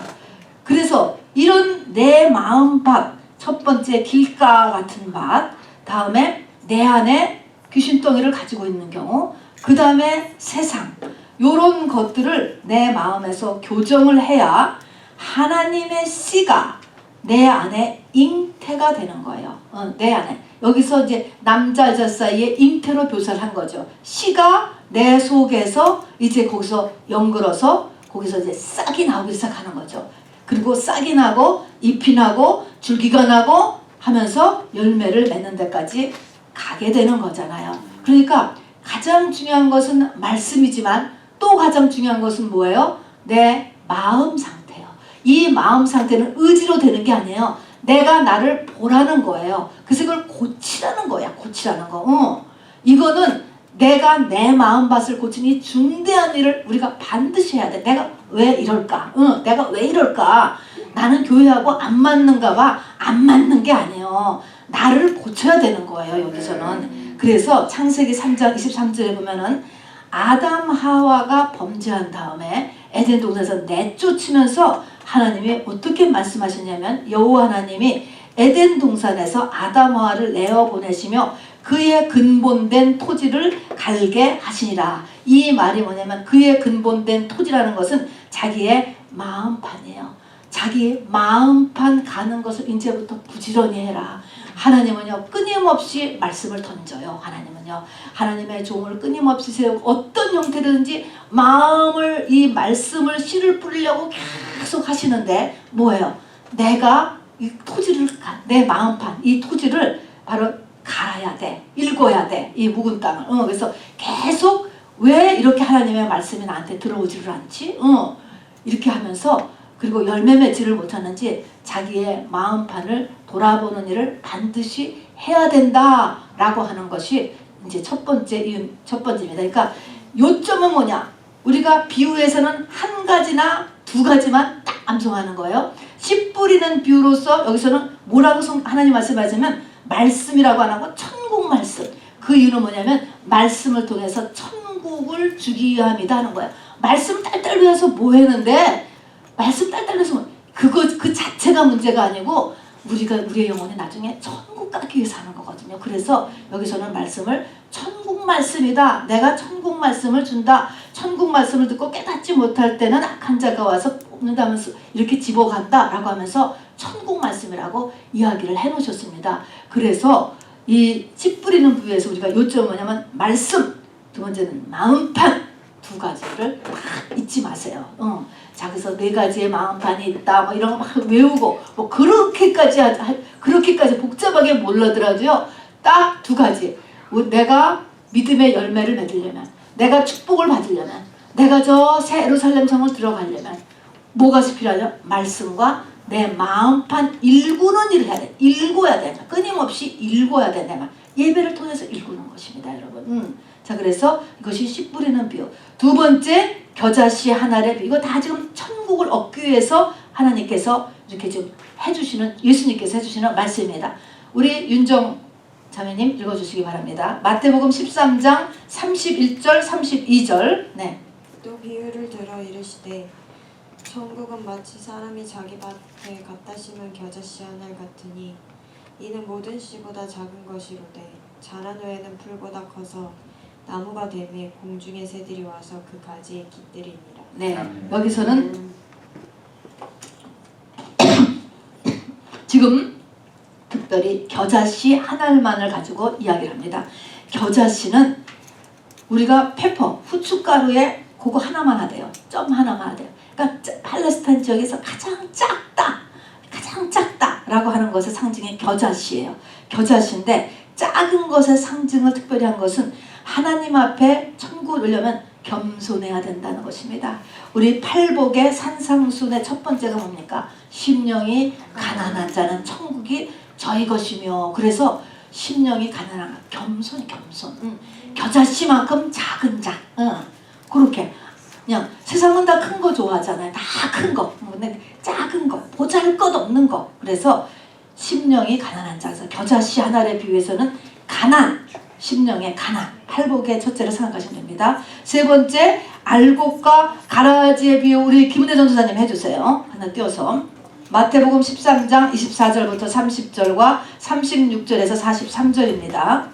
그래서 이런 내 마음 밭, 첫 번째 길가 같은 밭, 다음에 내 안에 귀신덩이를 가지고 있는 경우, 그 다음에 세상, 요런 것들을 내 마음에서 교정을 해야 하나님의 씨가 내 안에 잉태가 되는 거예요. 내 안에. 여기서 이제 남자 여자 사이에 잉태로 묘사를 한 거죠. 씨가 내 속에서 이제 거기서 연결어서 거기서 이제 싹이 나오기 시작하는 거죠. 그리고 싹이 나고 잎이 나고 줄기가 나고 하면서 열매를 맺는 데까지 가게 되는 거잖아요. 그러니까 가장 중요한 것은 말씀이지만 또 가장 중요한 것은 뭐예요? 내 마음 상태예요. 이 마음 상태는 의지로 되는 게 아니에요. 내가 나를 보라는 거예요. 그래서 이걸 고치라는 거야. 고치라는 거. 이거는 내가 내 마음밭을 고치니 중대한 일을 우리가 반드시 해야 돼. 내가 왜 이럴까? 내가 왜 이럴까? 나는 교회하고 안 맞는가 봐. 안 맞는 게 아니에요. 나를 고쳐야 되는 거예요. 여기서는. 그래서 창세기 3장 23절에 보면은 아담 하와가 범죄한 다음에 에덴 동산에서 내쫓으면서 하나님이 어떻게 말씀하셨냐면 여호와 하나님이 에덴 동산에서 아담 하와를 내어보내시며 그의 근본된 토지를 갈게 하시니라. 이 말이 뭐냐면 그의 근본된 토지라는 것은 자기의 마음판이에요. 자기 마음판 가는 것을 이제부터 부지런히 해라. 하나님은요 끊임없이 말씀을 던져요. 하나님은요 하나님의 종을 끊임없이 세우고 어떤 형태든지 마음을 이 말씀을 씨를 뿌리려고 계속 하시는데 뭐예요? 내가 이 토지를 내 마음판 이 토지를 바로 갈아야 돼. 읽어야 돼. 이 묵은 땅을. 그래서 계속 왜 이렇게 하나님의 말씀이 나한테 들어오지를 않지? 이렇게 하면서 그리고 열매 맺지를 못하는지 자기의 마음판을 돌아보는 일을 반드시 해야 된다라고 하는 것이 이제 첫 번째입니다. 그러니까 요점은 뭐냐? 우리가 비유에서는 한 가지나 두 가지만 딱 암송하는 거예요. 씨 뿌리는 비유로서 여기서는 뭐라고 하나님 말씀하시면 말씀이라고 안 하고 천국 말씀. 그 이유는 뭐냐면 말씀을 통해서 천국을 주기 위함이다 하는 거예요. 말씀 딸딸 외워서 뭐 했는데 말씀 딸딸 외워서 그 자체가 문제가 아니고 우리의 영혼이 나중에 천국 가기 위해서 하는 거거든요. 그래서 여기서는 말씀을 천국 말씀이다. 내가 천국 말씀을 준다. 천국 말씀을 듣고 깨닫지 못할 때는 악한 자가 와서 뽑는다면서 이렇게 집어간다 라고 하면서 천국 말씀이라고 이야기를 해놓으셨습니다. 그래서 이 씨 뿌리는 부위에서 우리가 요점은 뭐냐면 말씀, 두 번째는 마음판, 두 가지를 막 잊지 마세요. 자, 그래서 네 가지의 마음판이 있다. 뭐 이런 거 막 외우고 뭐 그렇게까지 복잡하게 몰라더라도요. 딱 두 가지. 내가 믿음의 열매를 맺으려면, 내가 축복을 받으려면, 내가 저 새 예루살렘 성을 들어가려면 뭐가 필요하죠? 말씀과 내 마음판 읽는 일을 해야 돼. 읽어야 돼. 끊임없이 읽어야 돼. 내가 예배를 통해서 읽는 것입니다, 여러분. 자, 그래서 이것이 씨 뿌리는 비유. 두 번째 겨자씨 한 알의 비유. 이거 다 지금 천국을 얻기 위해서 하나님께서 이렇게 좀 해주시는, 예수님께서 해주시는 말씀입니다. 우리 윤정 자매님 읽어주시기 바랍니다. 마태복음 13장 31절 32절. 네. 또 비유를 들어 이르시되 천국은 마치 사람이 자기 밭에 갖다 심은 겨자씨 한 알 같으니 이는 모든 씨보다 작은 것이로되 자란 후에는 풀보다 커서 나무가 되매 공중의 새들이 와서 그 가지에 깃들이니라. 네, 아멘. 여기서는 지금 특별히 겨자씨 하나만을 가지고 이야기를 합니다. 겨자씨는 우리가 페퍼, 후춧가루에 그거 하나만 하대요. 점 하나만 하대요. 그러니까 팔레스타인 지역에서 가장 작다라고 하는 것의 상징이 겨자씨예요. 겨자씨인데 작은 것의 상징을 특별히 한 것은 하나님 앞에 천국을 누려면 겸손해야 된다는 것입니다. 우리 팔복의 산상순의 첫 번째가 뭡니까? 심령이 가난한 자는 천국이 저희 것이며, 그래서 심령이 가난한 겸손. 겨자씨만큼 작은 자. 그렇게 그냥 세상은 다 큰 거 좋아하잖아요. 다 큰 거. 근데 작은 거, 보잘것없는 거. 그래서 심령이 가난한 자. 그래서 겨자씨 하나를 비유해서는 가난, 심령의 가난. 팔복의 첫째를 생각하시면 됩니다. 세 번째, 알곡과 가라지의 비유 우리 김은혜 전도사님 해주세요. 하나 띄워서. 마태복음 13장 24절부터 30절과 36절에서 43절입니다.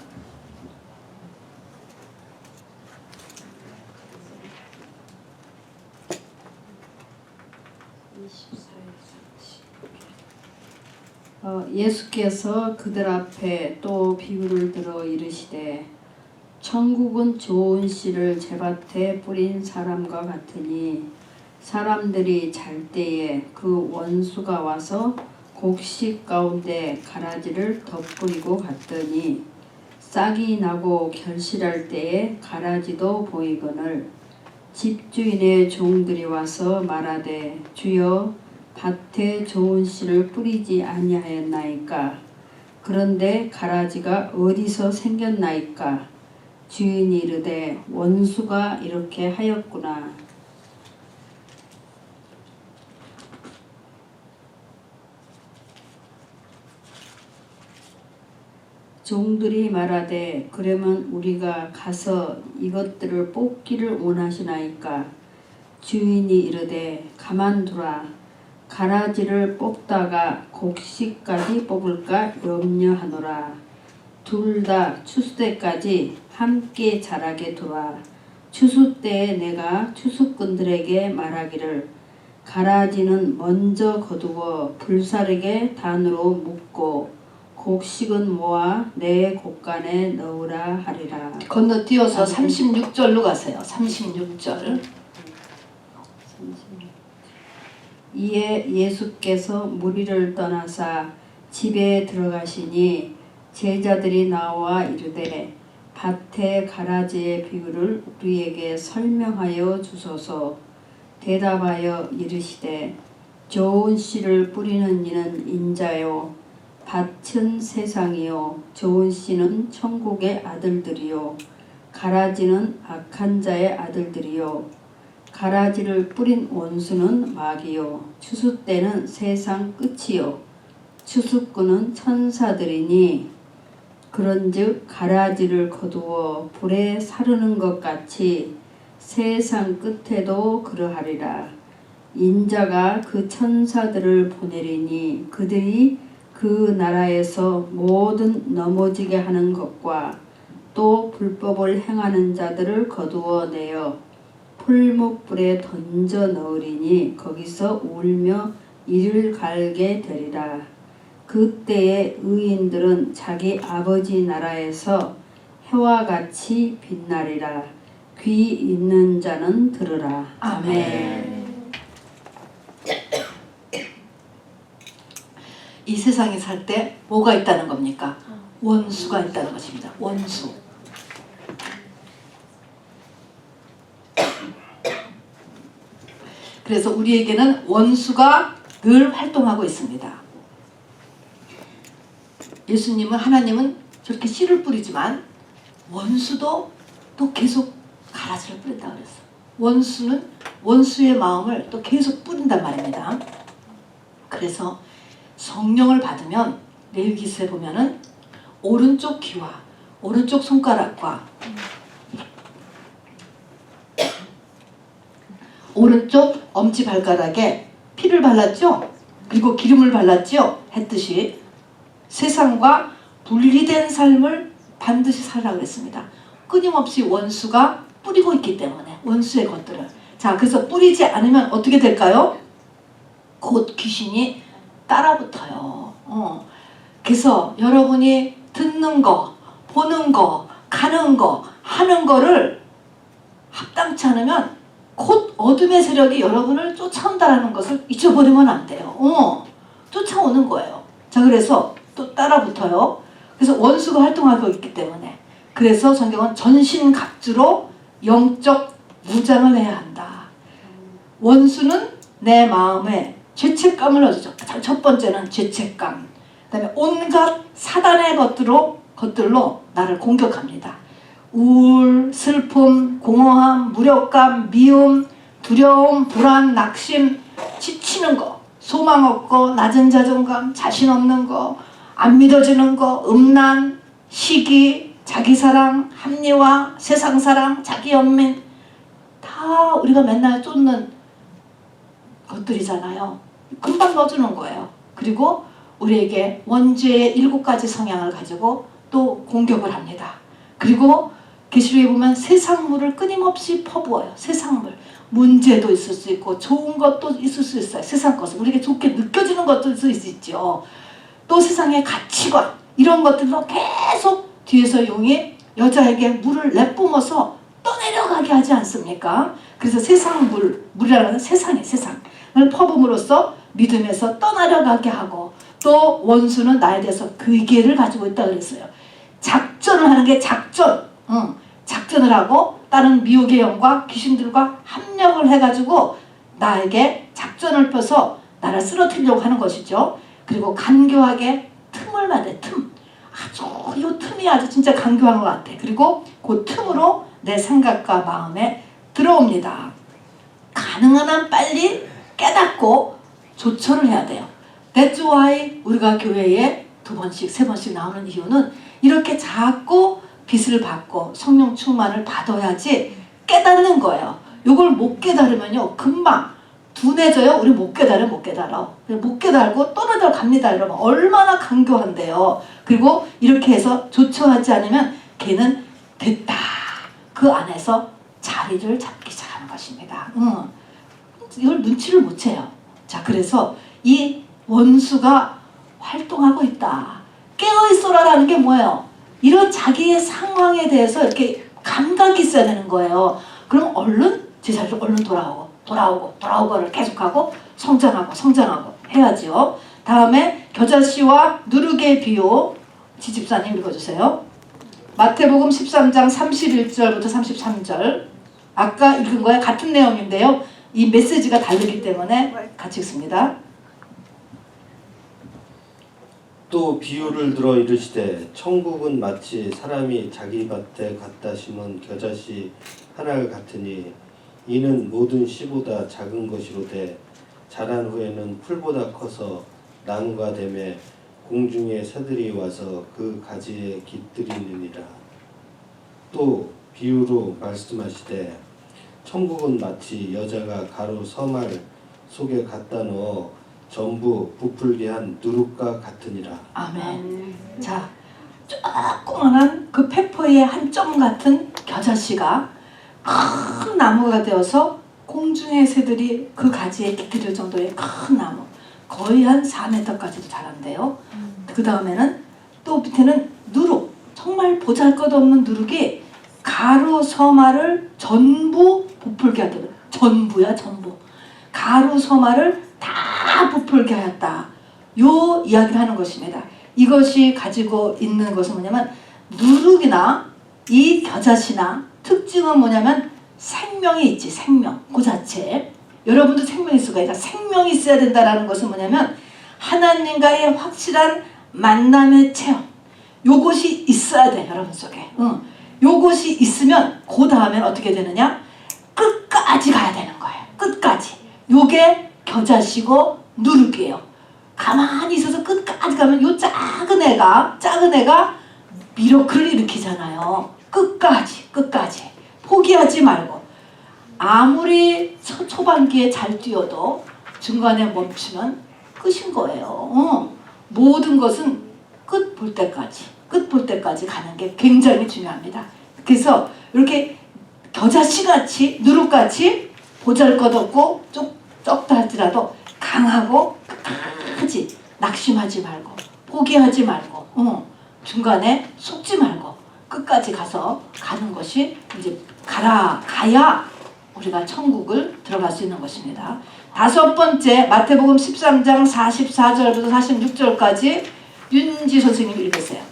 예수께서 그들 앞에 또 비유를 들어 이르시되 천국은 좋은 씨를 제밭에 뿌린 사람과 같으니 사람들이 잘 때에 그 원수가 와서 곡식 가운데 가라지를 덧뿌리고 갔더니 싹이 나고 결실할 때에 가라지도 보이거늘 집주인의 종들이 와서 말하되 주여 밭에 좋은 씨를 뿌리지 아니하였나이까? 그런데 가라지가 어디서 생겼나이까? 주인이 이르되 원수가 이렇게 하였구나. 종들이 말하되 그러면 우리가 가서 이것들을 뽑기를 원하시나이까? 주인이 이르되 가만두라. 가라지를 뽑다가 곡식까지 뽑을까 염려하노라. 둘 다 추수 때까지 함께 자라게 두라. 추수 때에 내가 추수꾼들에게 말하기를 가라지는 먼저 거두어 불사르게 단으로 묶고 곡식은 모아 내 곡간에 넣으라 하리라. 건너뛰어서 36절로 가세요. 36절. 이에 예수께서 무리를 떠나사 집에 들어가시니 제자들이 나와 이르되 밭의 가라지의 비유를 우리에게 설명하여 주소서. 대답하여 이르시되 좋은 씨를 뿌리는 이는 인자요 밭은 세상이요 좋은 씨는 천국의 아들들이요 가라지는 악한 자의 아들들이요 가라지를 뿌린 원수는 마귀요 추수 때는 세상 끝이요 추수꾼은 천사들이니 그런즉 가라지를 거두어 불에 사르는 것 같이 세상 끝에도 그러하리라. 인자가 그 천사들을 보내리니 그들이 그 나라에서 모든 넘어지게 하는 것과 또 불법을 행하는 자들을 거두어 내어 풀무불에 던져 넣으리니 거기서 울며 이를 갈게 되리라. 그때에 의인들은 자기 아버지 나라에서 해와 같이 빛나리라. 귀 있는 자는 들으라. 아멘. 이 세상에 살 때 뭐가 있다는 겁니까? 원수가 있다는 것입니다. 원수. 그래서 우리에게는 원수가 늘 활동하고 있습니다. 예수님은 하나님은 저렇게 씨를 뿌리지만 원수도 또 계속 가라지를 뿌린다 그랬어요. 원수는 원수의 마음을 또 계속 뿌린단 말입니다. 그래서 성령을 받으면 레위기서에 보면은 오른쪽 귀와 오른쪽 손가락과 오른쪽 엄지발가락에 피를 발랐죠? 그리고 기름을 발랐죠? 했듯이 세상과 분리된 삶을 반드시 살아라 그랬습니다. 끊임없이 원수가 뿌리고 있기 때문에 원수의 것들을. 자, 그래서 뿌리지 않으면 어떻게 될까요? 곧 귀신이 따라붙어요. 그래서 여러분이 듣는 거, 보는 거, 가는 거, 하는 거를 합당치 않으면 곧 어둠의 세력이 여러분을 쫓아온다는 것을 잊어버리면 안 돼요. 쫓아오는 거예요. 자, 그래서 또 따라붙어요. 그래서 원수가 활동하고 있기 때문에. 그래서 성경은 전신갑주로 영적 무장을 해야 한다. 원수는 내 마음에 죄책감을 얻죠. 첫 번째는 죄책감. 그다음에 온갖 사단의 것들로 나를 공격합니다. 우울, 슬픔, 공허함, 무력감, 미움, 두려움, 불안, 낙심, 지치는 거, 소망 없고 낮은 자존감, 자신 없는 거, 안 믿어지는 거, 음란, 시기, 자기사랑, 합리화, 세상사랑, 자기연민, 다 우리가 맨날 쫓는 것들이잖아요. 금방 넣어주는 거예요. 그리고 우리에게 원죄의 7가지 성향을 가지고 또 공격을 합니다. 그리고 계시록에 보면 세상물을 끊임없이 퍼부어요. 세상물. 문제도 있을 수 있고 좋은 것도 있을 수 있어요. 세상 것은 우리에게 좋게 느껴지는 것도 있을 수 있죠. 또 세상의 가치관 이런 것들도 계속 뒤에서 용이 여자에게 물을 내뿜어서 떠내려가게 하지 않습니까? 그래서 물이라는 것은 세상을 퍼부음으로써 믿음에서 떠나려가게 하고, 또 원수는 나에 대해서 괴계를 가지고 있다 그랬어요. 작전을 하는 게 작전을 하고 다른 미혹의 영과 귀신들과 합력을 해가지고 나에게 작전을 펴서 나를 쓰러뜨리려고 하는 것이죠. 그리고 간교하게 틈을 만들어. 이 틈이 아주 진짜 간교한 것 같아. 그리고 그 틈으로 내 생각과 마음에 들어옵니다. 가능한 한 빨리 깨닫고 조처를 해야 돼요. That's why 우리가 교회에 2번씩 3번씩 나오는 이유는 이렇게 자꾸 빛을 받고 성령 충만을 받아야지 깨닫는 거예요. 이걸 못 깨달으면요 금방 둔해져요. 우리 못 깨달아. 못 깨달고 떨어져 갑니다. 여러분 얼마나 간교한데요. 그리고 이렇게 해서 조처하지 않으면 걔는 됐다. 그 안에서 자리를 잡기 시작하는 것입니다. 이걸 눈치를 못 채요. 자, 그래서 이 원수가 활동하고 있다. 깨어있어라라는 게 뭐예요? 이런 자기의 상황에 대해서 이렇게 감각이 있어야 되는 거예요. 그럼 얼른 제자리로 얼른 돌아오고를 계속하고 성장하고 해야죠. 다음에 겨자씨와 누룩의 비유, 지집사님 읽어주세요. 마태복음 13장 31절부터 33절. 아까 읽은 거에 같은 내용인데요. 이 메시지가 다르기 때문에 같이 읽습니다. 또 비유를 들어 이르시되 천국은 마치 사람이 자기 밭에 갖다 심은 겨자씨 하나 같으니 이는 모든 씨보다 작은 것이로되 자란 후에는 풀보다 커서 나무가 되매 공중의 새들이 와서 그 가지에 깃들이느니라. 또 비유로 말씀하시되 천국은 마치 여자가 가루 서말 속에 갖다 넣어 전부 부풀게 한 누룩과 같으니라. 아멘. 자, 조그만한 그 페퍼의 한 점 같은 겨자씨가 큰 나무가 되어서 공중의 새들이 그 가지에 깃들일 정도의 큰 나무, 거의 한 4m까지도 자란대요. 그 다음에는 또 밑에는 누룩, 정말 보잘것없는 누룩이 가루 서말을 전부 부풀게 하거든. 전부야, 전부. 가루 서말을 다 부풀게 하였다. 요 이야기를 하는 것입니다. 이것이 가지고 있는 것은 뭐냐면 누룩이나 이 겨자씨나 특징은 뭐냐면 생명이 있지. 생명 그 자체. 여러분도 생명이 있을 거예요. 생명이 있어야 된다는 것은 뭐냐면 하나님과의 확실한 만남의 체험, 요것이 있어야 돼. 여러분 속에. 요것이 있으면 그 다음엔 어떻게 되느냐, 끝까지 가야 되는 거예요. 끝까지. 요게 겨자씨고 누룩이에요. 가만히 있어서 끝까지 가면 요 작은 애가 미러클을 일으키잖아요. 끝까지 포기하지 말고. 아무리 초반기에 잘 뛰어도 중간에 멈추면 끝인 거예요. 모든 것은 끝 볼 때까지 가는 게 굉장히 중요합니다. 그래서 이렇게 겨자씨같이 누룩같이 보잘것없고 적다 할지라도 강하고 끝까지 낙심하지 말고 포기하지 말고 중간에 속지 말고 끝까지 가는 것이 이제 가야 우리가 천국을 들어갈 수 있는 것입니다. 다섯 번째 마태복음 13장 44절부터 46절까지 윤지 선생님 읽으세요.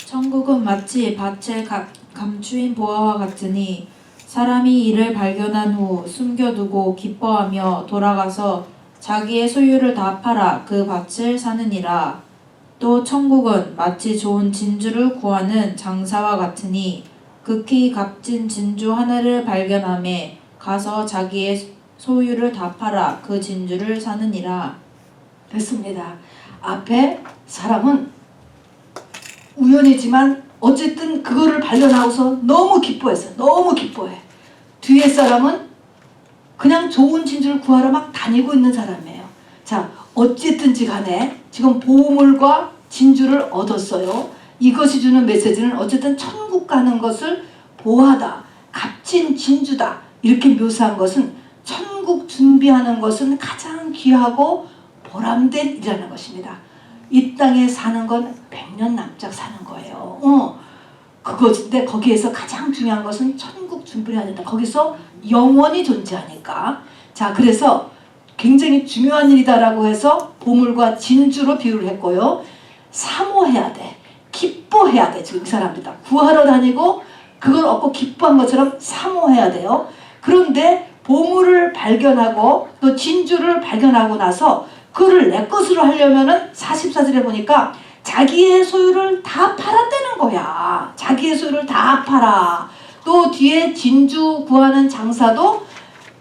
천국은 마치 밭에 감추인 보화와 같으니 사람이 이를 발견한 후 숨겨두고 기뻐하며 돌아가서 자기의 소유를 다 팔아 그 밭을 사느니라. 또 천국은 마치 좋은 진주를 구하는 장사와 같으니 극히 값진 진주 하나를 발견하매 가서 자기의 소유를 다 팔아 그 진주를 사느니라. 됐습니다. 앞에 사람은 우연이지만 어쨌든 그거를 발견하고서 너무 기뻐했어요. 너무 기뻐해. 뒤에 사람은 그냥 좋은 진주를 구하러 막 다니고 있는 사람이에요. 자, 어쨌든지 간에 지금 보물과 진주를 얻었어요. 이것이 주는 메시지는 어쨌든 천국 가는 것을 보하다, 값진 진주다 이렇게 묘사한 것은 천국 준비하는 것은 가장 귀하고 보람된 일이라는 것입니다. 이 땅에 사는 건 100년 남짝 사는 거예요. 그것인데 거기에서 가장 중요한 것은 천국 준비를 해야 된다. 거기서 영원히 존재하니까. 자, 그래서 굉장히 중요한 일이다라고 해서 보물과 진주로 비유를 했고요. 사모해야 돼. 기뻐해야 돼. 지금 이 사람들 다 구하러 다니고 그걸 얻고 기뻐한 것처럼 사모해야 돼요. 그런데 보물을 발견하고 또 진주를 발견하고 나서 그를 내 것으로 하려면은 44절에 보니까 자기의 소유를 다 팔았다는 거야. 자기의 소유를 다 팔아. 또 뒤에 진주 구하는 장사도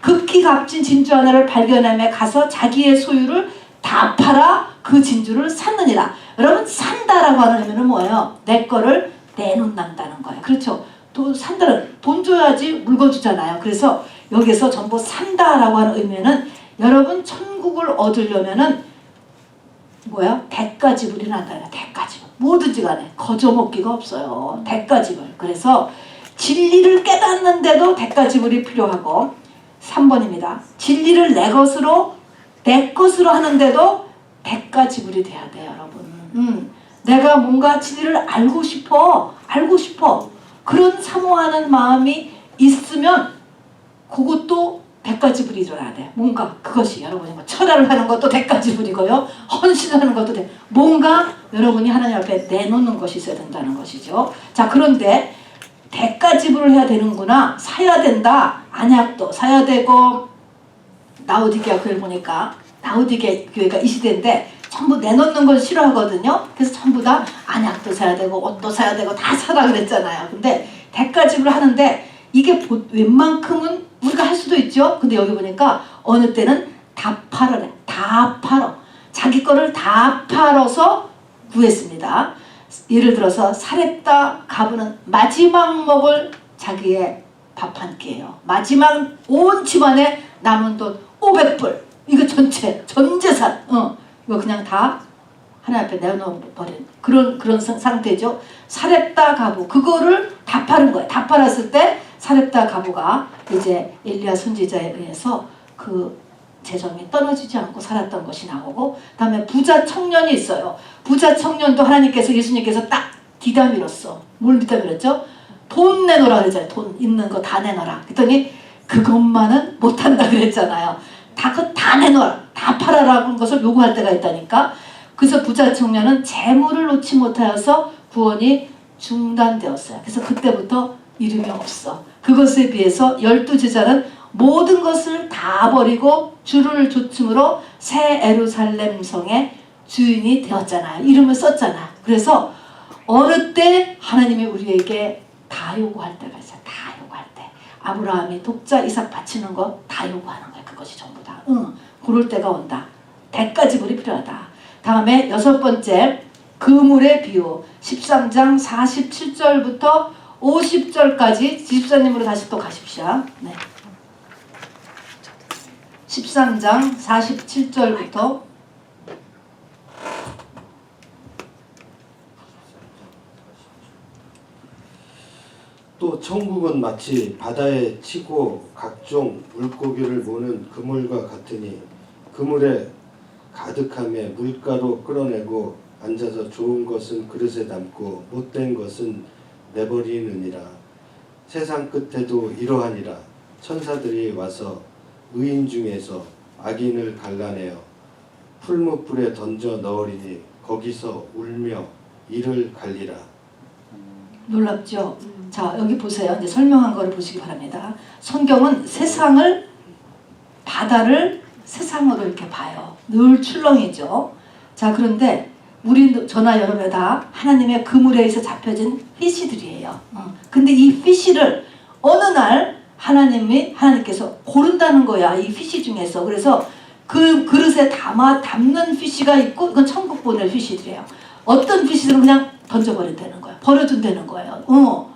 극히 값진 진주 하나를 발견하며 가서 자기의 소유를 다 팔아 그 진주를 샀느니라. 여러분 산다라고 하는 의미는 뭐예요? 내 거를 내놓는다는 거예요. 그렇죠? 산다는 돈 줘야지 물건 주잖아요. 그래서 여기서 전부 산다라고 하는 의미는 여러분 천국을 얻으려면은 뭐야? 대가지불이 난다. 대가지불. 뭐든지 간에 거저먹기가 없어요. 대가지불. 그래서 진리를 깨닫는데도 대가지불이 필요하고 3번입니다. 진리를 내 것으로 하는데도 대가지불이 돼야 돼요, 여러분. 내가 뭔가 진리를 알고 싶어. 그런 사모하는 마음이 있으면 그것도 대가지불이 일어나야 돼. 뭔가 그것이 여러분이 뭐 철야를 하는 것도 대가지불이고요. 헌신하는 것도 뭔가 여러분이 하나님 앞에 내놓는 것이 있어야 된다는 것이죠. 자, 그런데 대가지불을 해야 되는구나. 사야 된다. 안약도 사야 되고 라오디게아 교회를 보니까 라오디게아 교회가 이 시대인데 전부 내놓는 걸 싫어하거든요. 그래서 전부 다 안약도 사야 되고 옷도 사야 되고 다 사라 그랬잖아요. 근데 대가지불을 하는데 이게 웬만큼은 우리가 할 수도 있죠. 근데 여기 보니까 어느 때는 다 팔아래. 다 팔어. 자기 거를 다 팔아서 구했습니다. 예를 들어서 사렙다 가부는 마지막 먹을 자기의 밥 한 끼예요. 마지막 온 집안에 남은 돈 500불. 이거 전 재산. 이거 그냥 다 하나님 앞에 내어놓아버린 그런 상태죠. 사렙다 가부 그거를 다 파는 거예요. 다 팔았을 때 사렙다 가부가 이제 엘리야 선지자에 의해서 그 재정이 떨어지지 않고 살았던 것이 나오고, 그다음에 부자 청년이 있어요. 부자 청년도 하나님께서 예수님께서 딱 뒤다 밀었어. 뭘 뒤다 밀었죠? 돈 내놓으라 그랬잖아요. 돈 있는 거 다 내놔라. 그랬더니 그것만은 못한다 그랬잖아요. 다 내놔라. 다 팔아라는 것을 요구할 때가 있다니까. 그래서 부자 청년은 재물을 놓지 못하여서 구원이 중단되었어요. 그래서 그때부터 이름이 없어. 그것에 비해서 12제자는 모든 것을 다 버리고 주를 조춤으로 새 예루살렘 성의 주인이 되었잖아요. 이름을 썼잖아요. 그래서 어느 때 하나님이 우리에게 다 요구할 때가 있어요. 다 요구할 때. 아브라함이 독자 이삭 바치는 거 다 요구하는 거예요. 그것이 전부 다. 그럴 때가 온다. 대가지불이 필요하다. 다음에 6번째 그물의 비유 13장 47절부터 50절까지 집사님으로 다시 또 가십시오. 네. 13장 47절부터 또 천국은 마치 바다에 치고 각종 물고기를 모는 그물과 같으니 그물에 가득함에 물가로 끌어내고 앉아서 좋은 것은 그릇에 담고 못된 것은 내버리느니라. 세상 끝에도 이러하니라. 천사들이 와서 의인 중에서 악인을 갈라내어 풀무불에 던져 넣으리니 거기서 울며 이를 갈리라. 놀랍죠? 자, 여기 보세요. 이제 설명한 거를 보시기 바랍니다. 성경은 세상을, 바다를 세상으로 이렇게 봐요. 늘 출렁이죠. 자, 그런데 우리 저나 여러분 다 하나님의 그물에서 잡혀진 피시들이에요. 근데 이 피시를 어느 날 하나님께서 고른다는 거야. 이 피시 중에서. 그래서 그 그릇에 담는 피시가 있고, 이건 천국 보낼 피시들이에요. 어떤 피시들은 그냥 던져버린다는 거야. 버려둔다는 거예요.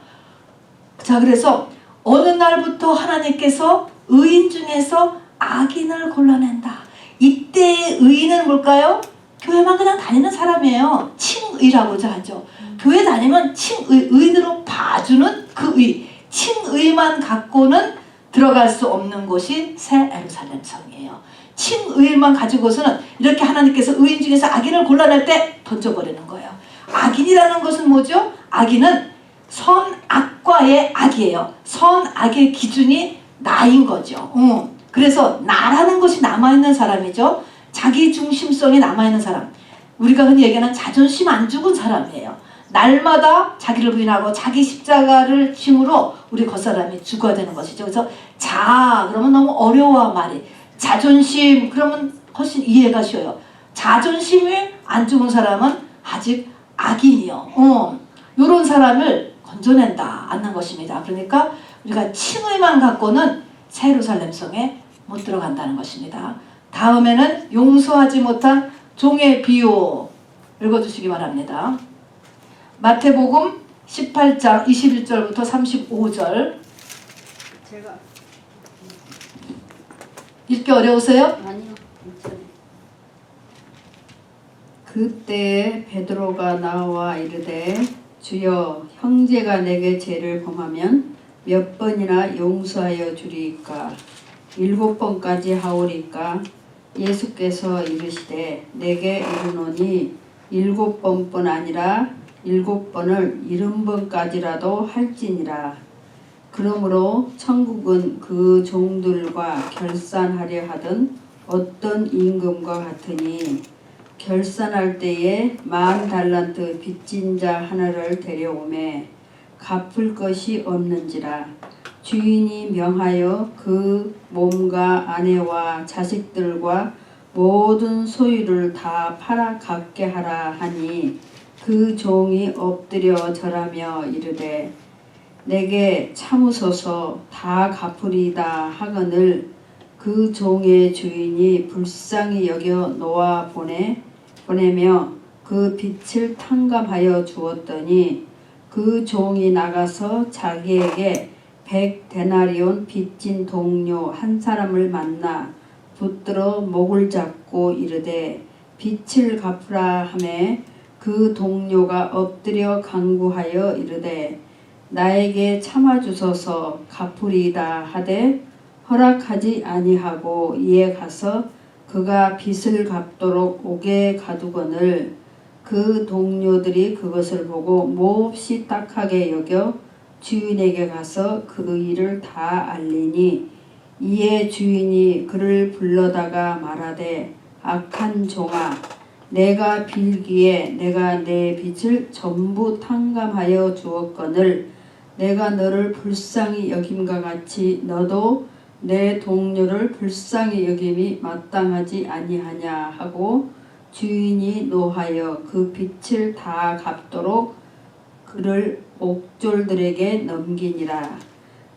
자, 그래서 어느 날부터 하나님께서 의인 중에서 악인을 골라낸다. 이때의 의인은 뭘까요? 교회만 그냥 다니는 사람이에요. 칭의라고자 하죠. 교회 다니면 의인으로 봐주는 그 의. 칭의만 갖고는 들어갈 수 없는 곳이 새 예루살렘 성이에요. 칭의만 가지고서는 이렇게 하나님께서 의인 중에서 악인을 골라낼 때 던져버리는 거예요. 악인이라는 것은 뭐죠? 악인은 선악과의 악이에요. 선악의 기준이 나인 거죠. 그래서 나라는 것이 남아있는 사람이죠. 자기 중심성이 남아있는 사람. 우리가 흔히 얘기하는 자존심 안 죽은 사람이에요. 날마다 자기를 부인하고 자기 십자가를 힘으로 우리 겉사람이 죽어야 되는 것이죠. 그래서 그러면 너무 어려워 말이. 자존심 그러면 훨씬 이해가 쉬워요. 자존심이 안 죽은 사람은 아직 악인이요. 이런 사람을 건져낸다 않는 것입니다. 그러니까 우리가 칭의만 갖고는 새 예루살렘 성에 못 들어간다는 것입니다. 다음에는 용서하지 못한 종의 비유 읽어주시기 바랍니다. 마태복음 18장 21절부터 35절. 제가 읽기 어려우세요? 아니요. 그때 베드로가 나와 이르되 주여 형제가 내게 죄를 범하면 몇 번이나 용서하여 주리이까 7번까지 하오리까. 예수께서 이르시되 내게 이르노니 7번뿐 아니라 7번을 70번까지라도 할지니라. 그러므로 천국은 그 종들과 결산하려 하던 어떤 임금과 같으니 결산할 때에 10,000달란트 빚진 자 하나를 데려오매 갚을 것이 없는지라. 주인이 명하여 그 몸과 아내와 자식들과 모든 소유를 다 팔아 갚게 하라 하니 그 종이 엎드려 절하며 이르되 내게 참으소서 다 갚으리다 하거늘 그 종의 주인이 불쌍히 여겨 놓아 보내며 그 빚을 탕감하여 주었더니 그 종이 나가서 자기에게 100데나리온 빚진 동료 한 사람을 만나 붙들어 목을 잡고 이르되 빚을 갚으라 하매 그 동료가 엎드려 간구하여 이르되 나에게 참아주소서 갚으리이다 하되 허락하지 아니하고 이에 가서 그가 빚을 갚도록 옥에 가두거늘 그 동료들이 그것을 보고 몹시 딱하게 여겨 주인에게 가서 그 일을 다 알리니 이에 주인이 그를 불러다가 말하되 악한 종아 내가 빌기에 내가 내 빚을 전부 탕감하여 주었거늘 내가 너를 불쌍히 여김과 같이 너도 내 동료를 불쌍히 여김이 마땅하지 아니하냐 하고 주인이 노하여 그 빚을 다 갚도록 그를 옥졸들에게 넘기니라.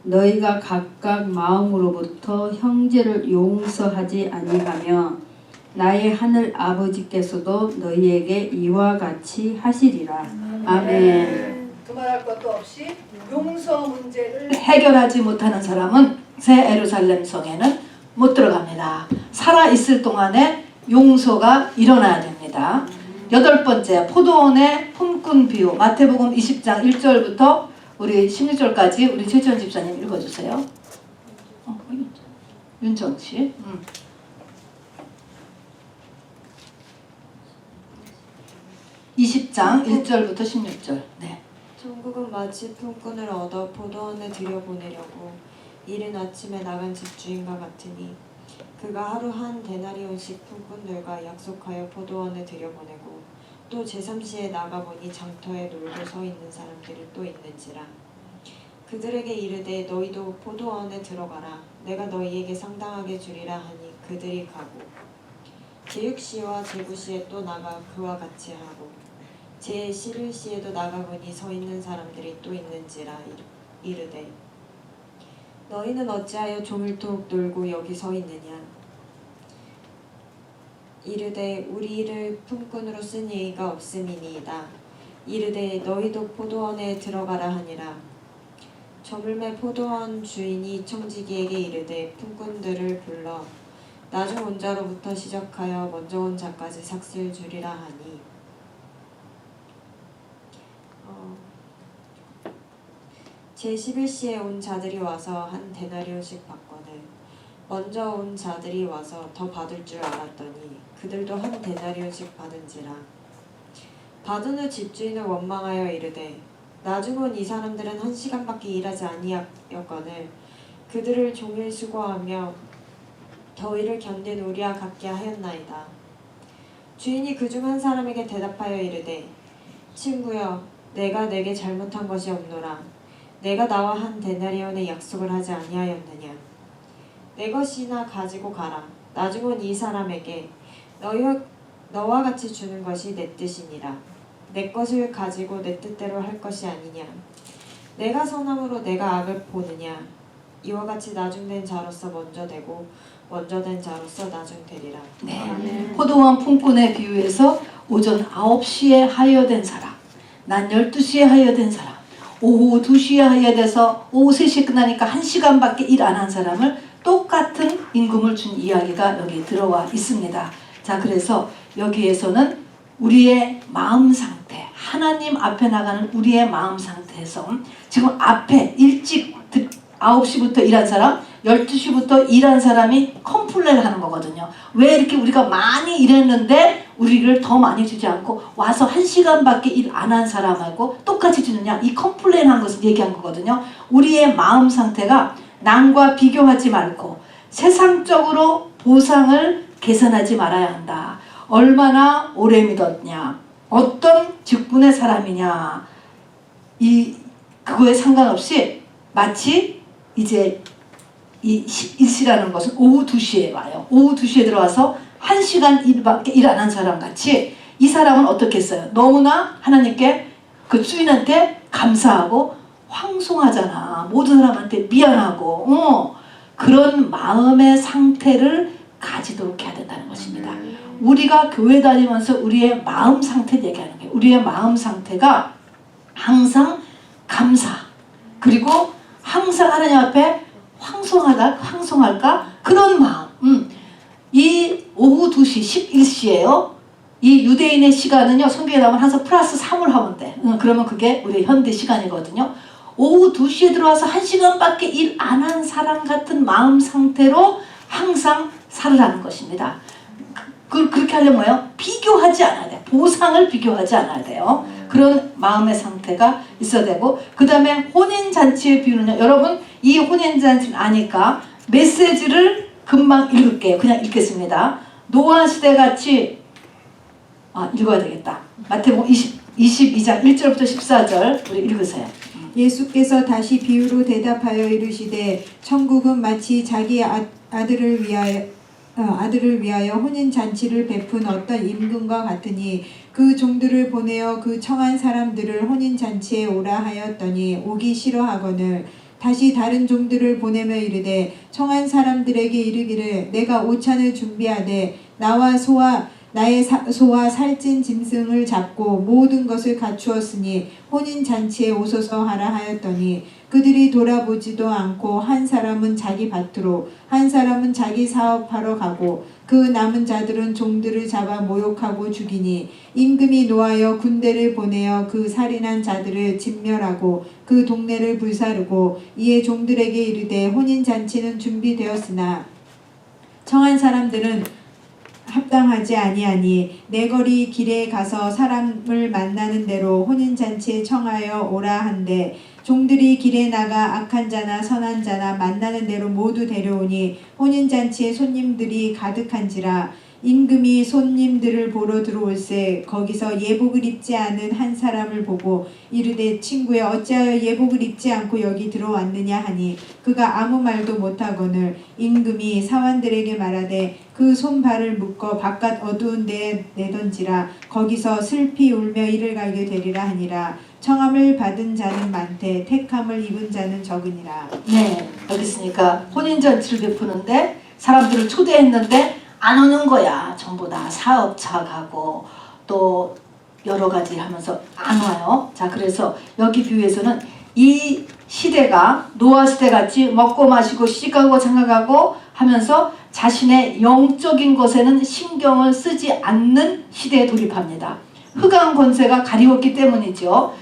너희가 각각 마음으로부터 형제를 용서하지 아니하며 나의 하늘 아버지께서도 너희에게 이와 같이 하시리라. 아멘. 두말할 것도 없이 용서 문제를 해결하지 못하는 사람은 새 예루살렘 성에는 못 들어갑니다. 살아있을 동안에 용서가 일어나야 됩니다. 8번째, 포도원의 품꾼 비유. 마태복음 20장 1절부터 우리 16절까지 우리 최지원 집사님 읽어주세요. 윤정씨. 20장 1절부터 16절. 네. 천국은 마치 품꾼을 얻어 포도원에 들여보내려고 이른 아침에 나간 집주인과 같으니 그가 하루 한 데나리온씩 품꾼들과 약속하여 포도원에 들여보내고 또 제3시에 나가보니 장터에 놀고 서 있는 사람들이 또 있는지라. 그들에게 이르되 너희도 포도원에 들어가라. 내가 너희에게 상당하게 주리라 하니 그들이 가고 제6시와 제9시에 또 나가 그와 같이 하고 제11시에도 나가보니 서 있는 사람들이 또 있는지라. 이르되 너희는 어찌하여 종일토록 놀고 여기 서 있느냐. 이르되 우리를 품꾼으로 쓴 예의가 없음이니이다. 이르되 너희도 포도원에 들어가라 하니라. 저물매 포도원 주인이 청지기에게 이르되 품꾼들을 불러 나중 온 자로부터 시작하여 먼저 온 자까지 삭슬 주리라 하니 제11시에 온 자들이 와서 한 데나리온씩 받거늘 먼저 온 자들이 와서 더 받을 줄 알았더니 그들도 한 데나리온씩 받은지라. 받은 후 집주인을 원망하여 이르되 나중 온 이 사람들은 1시간밖에 일하지 아니하였거늘 그들을 종일 수고하며 더위를 견딘 우리와 같게 하였나이다. 주인이 그중 한 사람에게 대답하여 이르되 친구여 내가 내게 잘못한 것이 없노라. 내가 나와 한 데나리온의 약속을 하지 아니하였느냐. 내 것이나 가지고 가라. 나중 온 이 사람에게 너와 같이 주는 것이 내 뜻이니라. 내 것을 가지고 내 뜻대로 할 것이 아니냐. 내가 선함으로 내가 악을 보느냐. 이와 같이 나중된 자로서 먼저 되고 먼저 된 자로서 나중 되리라. 네. 포도원 품꾼의 비유에서 오전 9시에 하여된 사람, 낮 12시에 하여된 사람, 오후 2시에 하여돼서 오후 3시에 끝나니까 1시간밖에 일 안 한 사람을 똑같은 임금을 준 이야기가 여기 들어와 있습니다. 자, 그래서 여기에서는 우리의 마음 상태, 하나님 앞에 나가는 우리의 마음 상태에서 지금 앞에 일찍 9시부터 일한 사람, 12시부터 일한 사람이 컴플레인을 하는 거거든요. 왜 이렇게 우리가 많이 일했는데 우리를 더 많이 주지 않고 와서 1시간밖에 일 안 한 사람하고 똑같이 주느냐, 이 컴플레인한 것을 얘기한 거거든요. 우리의 마음 상태가 남과 비교하지 말고 세상적으로 보상을 계산하지 말아야 한다. 얼마나 오래 믿었냐, 어떤 직분의 사람이냐, 그거에 상관없이 마치 이제 이 11시라는 것은 오후 2시에 와요. 오후 2시에 들어와서 1시간 일밖에 일 안 한 사람 같이 이 사람은 어떻게 했어요? 너무나 하나님께 그 주인한테 감사하고 황송하잖아. 모든 사람한테 미안하고 그런 마음의 상태를 가지도록 해야 된다는 것입니다. 우리가 교회 다니면서 우리의 마음 상태를 얘기하는 거예요. 우리의 마음 상태가 항상 감사, 그리고 항상 하나님 앞에 황송할까? 그런 마음. 이 오후 2시, 11시예요. 이 유대인의 시간은요, 성경에 나오면 항상 플러스 3을 하면 돼. 그러면 그게 우리 현대 시간이거든요. 오후 2시에 들어와서 1시간밖에 일 안 한 사람 같은 마음 상태로 항상 살으라는 것입니다. 그렇게 하려면 뭐예요? 비교하지 않아야 돼요. 보상을 비교하지 않아야 돼요. 그런 마음의 상태가 있어야 되고, 그 다음에 혼인잔치의 비유는요, 여러분 이 혼인잔치를 아니까 메시지를 금방 읽을게요. 그냥 읽겠습니다. 노아 시대같이 읽어야 되겠다. 마태복음 22장 1절부터 14절 우리 읽으세요. 예수께서 다시 비유로 대답하여 이르시되 천국은 마치 자기 아들을 위하여 혼인잔치를 베푼 어떤 임금과 같으니 그 종들을 보내어 그 청한 사람들을 혼인잔치에 오라 하였더니 오기 싫어하거늘 다시 다른 종들을 보내며 이르되 청한 사람들에게 이르기를 내가 오찬을 준비하되 나와 소와 나의 소와 살찐 짐승을 잡고 모든 것을 갖추었으니 혼인잔치에 오소서 하라 하였더니 그들이 돌아보지도 않고 한 사람은 자기 밭으로 한 사람은 자기 사업하러 가고 그 남은 자들은 종들을 잡아 모욕하고 죽이니 임금이 노하여 군대를 보내어 그 살인한 자들을 진멸하고 그 동네를 불사르고 이에 종들에게 이르되 혼인잔치는 준비되었으나 청한 사람들은 합당하지 아니하니 내 거리 길에 가서 사람을 만나는 대로 혼인잔치에 청하여 오라 한데 종들이 길에 나가 악한 자나 선한 자나 만나는 대로 모두 데려오니 혼인잔치에 손님들이 가득한지라 임금이 손님들을 보러 들어올새 거기서 예복을 입지 않은 한 사람을 보고 이르되 친구여 어찌하여 예복을 입지 않고 여기 들어왔느냐 하니 그가 아무 말도 못하거늘 임금이 사환들에게 말하되 그 손발을 묶어 바깥 어두운 데에 내던지라 거기서 슬피 울며 이를 갈게 되리라 하니라. 청함을 받은 자는 많되 택함을 입은 자는 적으니라. 네, 여기 있으니까 혼인잔치를 베푸는데 사람들을 초대했는데 안 오는 거야. 전부 다 사업차 가고 또 여러 가지 하면서 안 와요. 자, 그래서 여기 비유에서는 이 시대가 노아 시대 같이 먹고 마시고 시집가고 장가가고 하면서 자신의 영적인 것에는 신경을 쓰지 않는 시대에 돌입합니다. 흑암 권세가 가리웠기 때문이죠.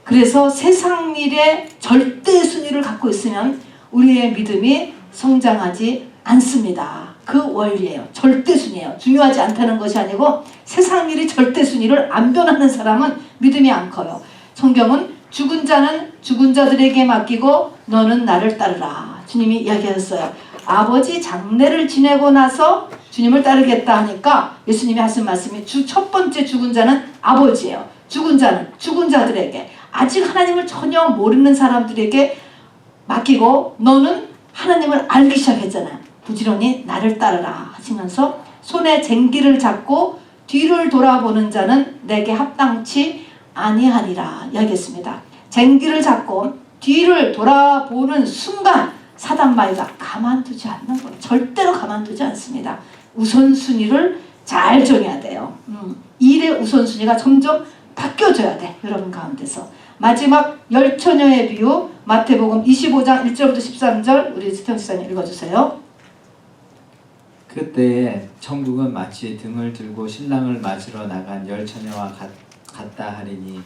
그래서 세상 일에 절대 순위를 갖고 있으면 우리의 믿음이 성장하지 않습니다. 그 원리예요. 절대 순위예요. 중요하지 않다는 것이 아니고 세상 일이 절대 순위를 안 변하는 사람은 믿음이 안 커요. 성경은 죽은 자는 죽은 자들에게 맡기고 너는 나를 따르라. 주님이 이야기하셨어요. 아버지 장례를 지내고 나서 주님을 따르겠다 하니까 예수님이 하신 말씀이 첫 번째 죽은 자는 아버지예요. 죽은 자는 죽은 자들에게 아직 하나님을 전혀 모르는 사람들에게 맡기고 너는 하나님을 알기 시작했잖아요. 부지런히 나를 따르라 하시면서 손에 쟁기를 잡고 뒤를 돌아보는 자는 내게 합당치 아니하니라 이야기했습니다. 쟁기를 잡고 뒤를 돌아보는 순간 사단마귀가 가만두지 않는 거예요. 절대로 가만두지 않습니다. 우선순위를 잘 정해야 돼요. 일의 우선순위가 점점 바뀌어져야 돼. 여러분 가운데서. 마지막 열처녀의 비유 마태복음 25장 1절부터 13절 우리 스태프 지사님 읽어주세요. 그때에 천국은 마치 등을 들고 신랑을 맞으러 나간 열처녀와 같다 하리니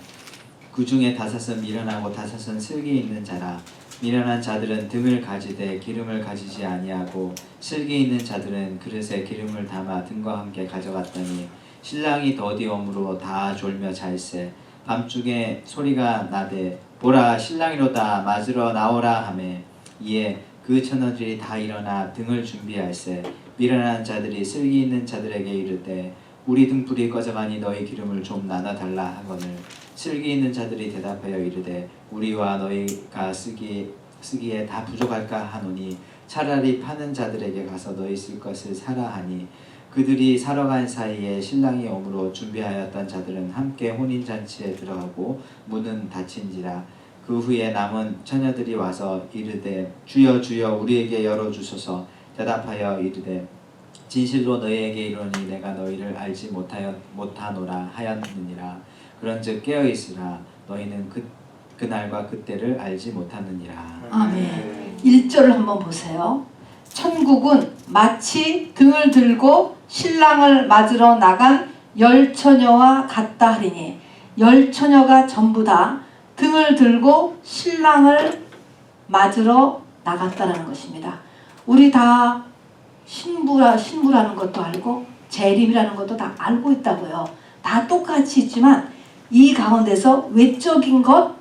그 중에 5은 미련하고 5은 슬기 있는 자라. 미련한 자들은 등을 가지되 기름을 가지지 아니하고 슬기 있는 자들은 그릇에 기름을 담아 등과 함께 가져갔더니 신랑이 더디 오므로 다 졸며 잘세. 밤중에 소리가 나되 보라 신랑이로다 맞으러 나오라 하매 이에 그 처녀들이 다 일어나 등을 준비할세. 미련한 자들이 슬기 있는 자들에게 이르되 우리 등불이 꺼져가니 너희 기름을 좀 나눠달라 하거늘 슬기 있는 자들이 대답하여 이르되 우리와 너희가 쓰기에 다 부족할까 하노니 차라리 파는 자들에게 가서 너희 쓸 것을 사라 하니 그들이 사러 간 사이에 신랑이 오므로 준비하였던 자들은 함께 혼인잔치에 들어가고 문은 닫힌지라. 그 후에 남은 처녀들이 와서 이르되 주여 주여 우리에게 열어주소서. 대답하여 이르되 진실로 너희에게 이르노니 내가 너희를 알지 못하노라 하였느니라. 그런즉 깨어있으라. 너희는 그날과 그때를 알지 못하느니라. 아멘. 1절을 한번 보세요. 천국은 마치 등을 들고 신랑을 맞으러 나간 열처녀와 같다 하리니 열처녀가 전부 다 등을 들고 신랑을 맞으러 나갔다는 것입니다. 우리 다 신부라는 것도 알고 재림이라는 것도 다 알고 있다고요. 다 똑같이 있지만 이 가운데서 외적인 것,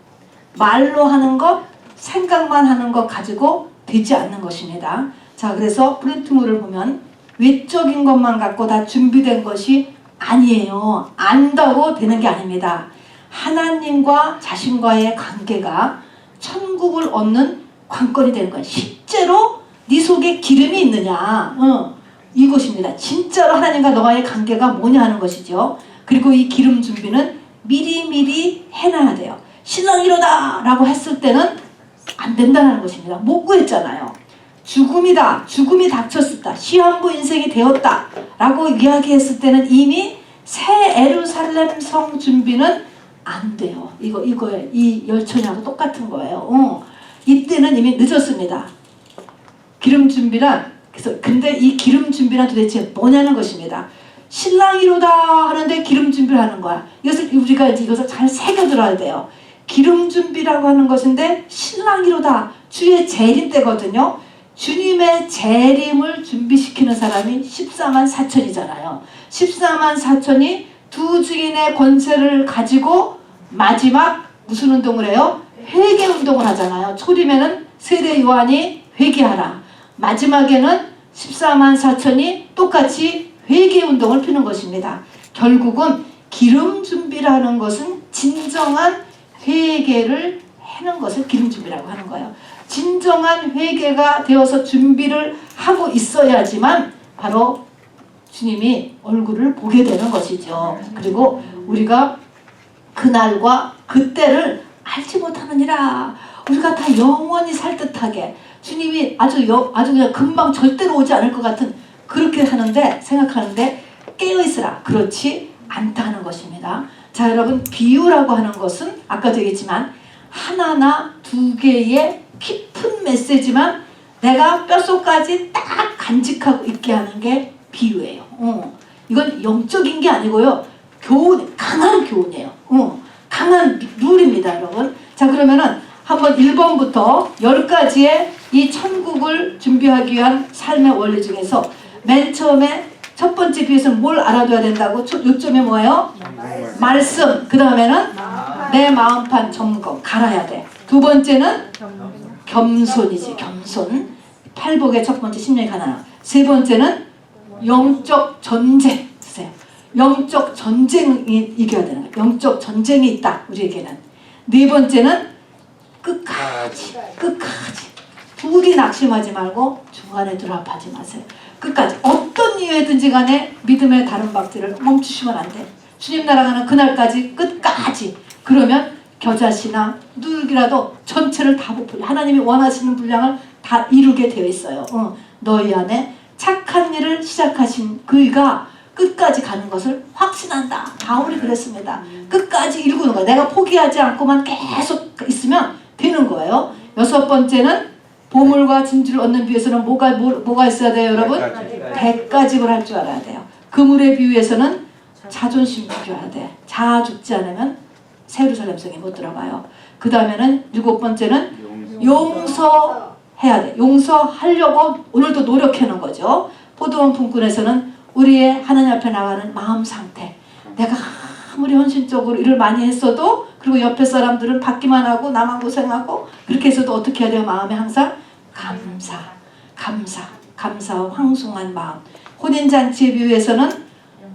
말로 하는 것, 생각만 하는 것 가지고 되지 않는 것입니다. 자, 그래서 브레트무를 보면 외적인 것만 갖고 다 준비된 것이 아니에요. 안다고 되는 게 아닙니다. 하나님과 자신과의 관계가 천국을 얻는 관건이 되는 거예요. 실제로 네 속에 기름이 있느냐, 이것입니다. 진짜로 하나님과 너와의 관계가 뭐냐 하는 것이죠. 그리고 이 기름 준비는 미리미리 해놔야 돼요. 신랑이로다 라고 했을 때는 안 된다는 것입니다. 못 구했잖아요. 죽음이다. 죽음이 닥쳤었다. 시한부 인생이 되었다. 라고 이야기했을 때는 이미 새 에루살렘 성 준비는 안 돼요. 이거에 이 열처녀하고 똑같은 거예요. 이때는 이미 늦었습니다. 기름 준비란, 그래서 근데 이 기름 준비란 도대체 뭐냐는 것입니다. 신랑이로다 하는데 기름 준비를 하는 거야. 우리가 이것을 잘 새겨들어야 돼요. 기름 준비라고 하는 것인데 신랑이로다. 주의 재림 때거든요. 주님의 재림을 준비시키는 사람이 14만 4천이잖아요. 14만 4천이 두 증인의 권세를 가지고 마지막 무슨 운동을 해요? 회개 운동을 하잖아요. 초림에는 세례 요한이 회개하라. 마지막에는 14만 4천이 똑같이 회개 운동을 피는 것입니다. 결국은 기름 준비라는 것은 진정한 회개를 하는 것을 기름 준비라고 하는 거예요. 진정한 회개가 되어서 준비를 하고 있어야지만 바로 주님이 얼굴을 보게 되는 것이죠. 그리고 우리가 그날과 그때를 알지 못하느니라. 우리가 다 영원히 살 듯하게 주님이 아주 그냥 금방 절대로 오지 않을 것 같은 그렇게 하는데 생각하는데 깨어있으라. 그렇지 않다는 것입니다. 자, 여러분, 비유라고 하는 것은 아까도 얘기했지만 하나나 두 개의 깊은 메시지만 내가 뼛속까지 딱 간직하고 있게 하는 게 비유예요. 이건 영적인 게 아니고요. 교훈, 강한 교훈이에요. 강한 룰입니다, 여러분. 자, 그러면은 한번 1번부터 10가지의 이 천국을 준비하기 위한 삶의 원리 중에서 맨 처음에 첫 번째 비유에서는 뭘 알아둬야 된다고? 요점이 뭐예요? 말씀. 그 다음에는 내 마음판 점검, 갈아야 돼. 두 번째는 겸손이지, 겸손. 팔복의 첫 번째 심령이 가난함. 세 번째는 영적 전쟁. 영적 전쟁이 이겨야 되는 거예요. 영적 전쟁이 있다, 우리에게는. 네 번째는 끝까지. 부디 낙심하지 말고 중간에 드랍하지 마세요. 끝까지. 어떤 이유에든지 간에 믿음의 다른 박질을 멈추시면 안 돼. 주님 나라가는 그날까지 끝까지. 그러면 겨자씨나 누룩이라도 전체를 다 부풀려. 하나님이 원하시는 분량을 다 이루게 되어 있어요. 너희 안에 착한 일을 시작하신 그이가 끝까지 가는 것을 확신한다. 바울이 그랬습니다. 끝까지 일구는 거야. 내가 포기하지 않고만 계속 있으면 되는 거예요. 여섯 번째는 보물과 진주를 얻는 비유에서는 뭐가 있어야 돼요, 여러분? 대가집을 할 줄 알아야 돼요. 그물의 비유에서는 자존심 죽여야 돼. 자아 죽지 않으면 새 예루살렘 성에 못 들어가요. 그 다음에는 일곱 번째는 용서해야 돼. 용서하려고 오늘도 노력하는 거죠. 포도원 품꾼에서는 우리의 하나님 앞에 나가는 마음 상태. 내가 아무리 헌신적으로 일을 많이 했어도 그리고 옆에 사람들은 받기만 하고 나만 고생하고 그렇게 해서도 어떻게 해야 돼요? 마음에 항상 감사와 황송한 마음. 혼인잔치의 비유에서는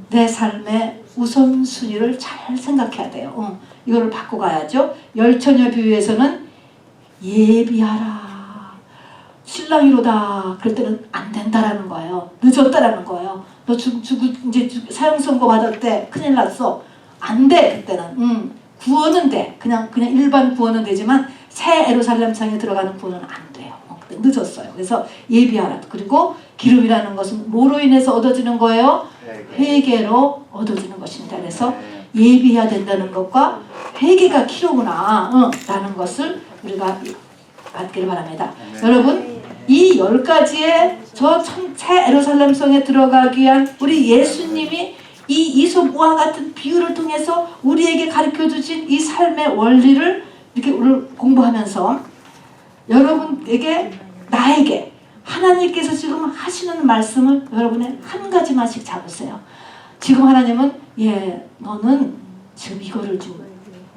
내 삶의 우선순위를 잘 생각해야 돼요. 이거를 바꿔가야죠. 열처녀 비유에서는 예비하라. 신랑이로다. 그럴 때는 안 된다라는 거예요. 늦었다라는 거예요. 너 이제 사형 선고 받을 때 큰일 났어. 안 돼. 그때는. 구원은 돼. 그냥 일반 구원은 되지만 새 예루살렘 성에 들어가는 구원은 안 돼요. 늦었어요. 그래서 예비하라. 그리고 기름이라는 것은 뭐로 인해서 얻어지는 거예요? 회개로 얻어지는 것입니다. 그래서 예비해야 된다는 것과 회개가 필요구나 라는 것을 우리가 받기를 바랍니다. 여러분, 이 10가지의 새 예루살렘 성에 들어가기 위한 우리 예수님이 이 이솝과 같은 비유를 통해서 우리에게 가르쳐 주신 이 삶의 원리를 이렇게 오늘 공부하면서 여러분에게, 나에게 하나님께서 지금 하시는 말씀을 여러분의 한 가지만씩 잡으세요. 지금 하나님은 너는 지금 이거를 좀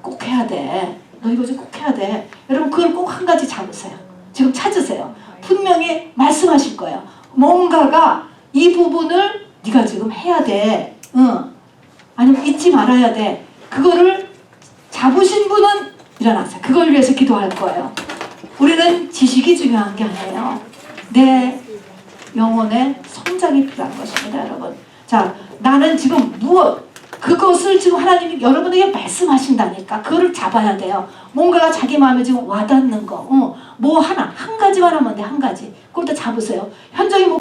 꼭 해야 돼. 너 이거 좀 꼭 해야 돼. 여러분 그걸 꼭 한 가지 잡으세요. 지금 찾으세요. 분명히 말씀하실 거예요. 뭔가가 이 부분을 네가 지금 해야 돼. 아니면 잊지 말아야 돼. 그거를 잡으신 분은 일어나세요. 그걸 위해서 기도할 거예요. 우리는 지식이 중요한 게 아니에요. 내 영혼의 성장이 필요한 것입니다, 여러분. 자, 나는 지금 무엇 그것을 지금 하나님이 여러분에게 말씀하신다니까. 그거를 잡아야 돼요. 뭔가가 자기 마음에 지금 와닿는 거. 뭐 하나 한 가지만 하면 돼. 한 가지. 그걸 다 잡으세요. 현정이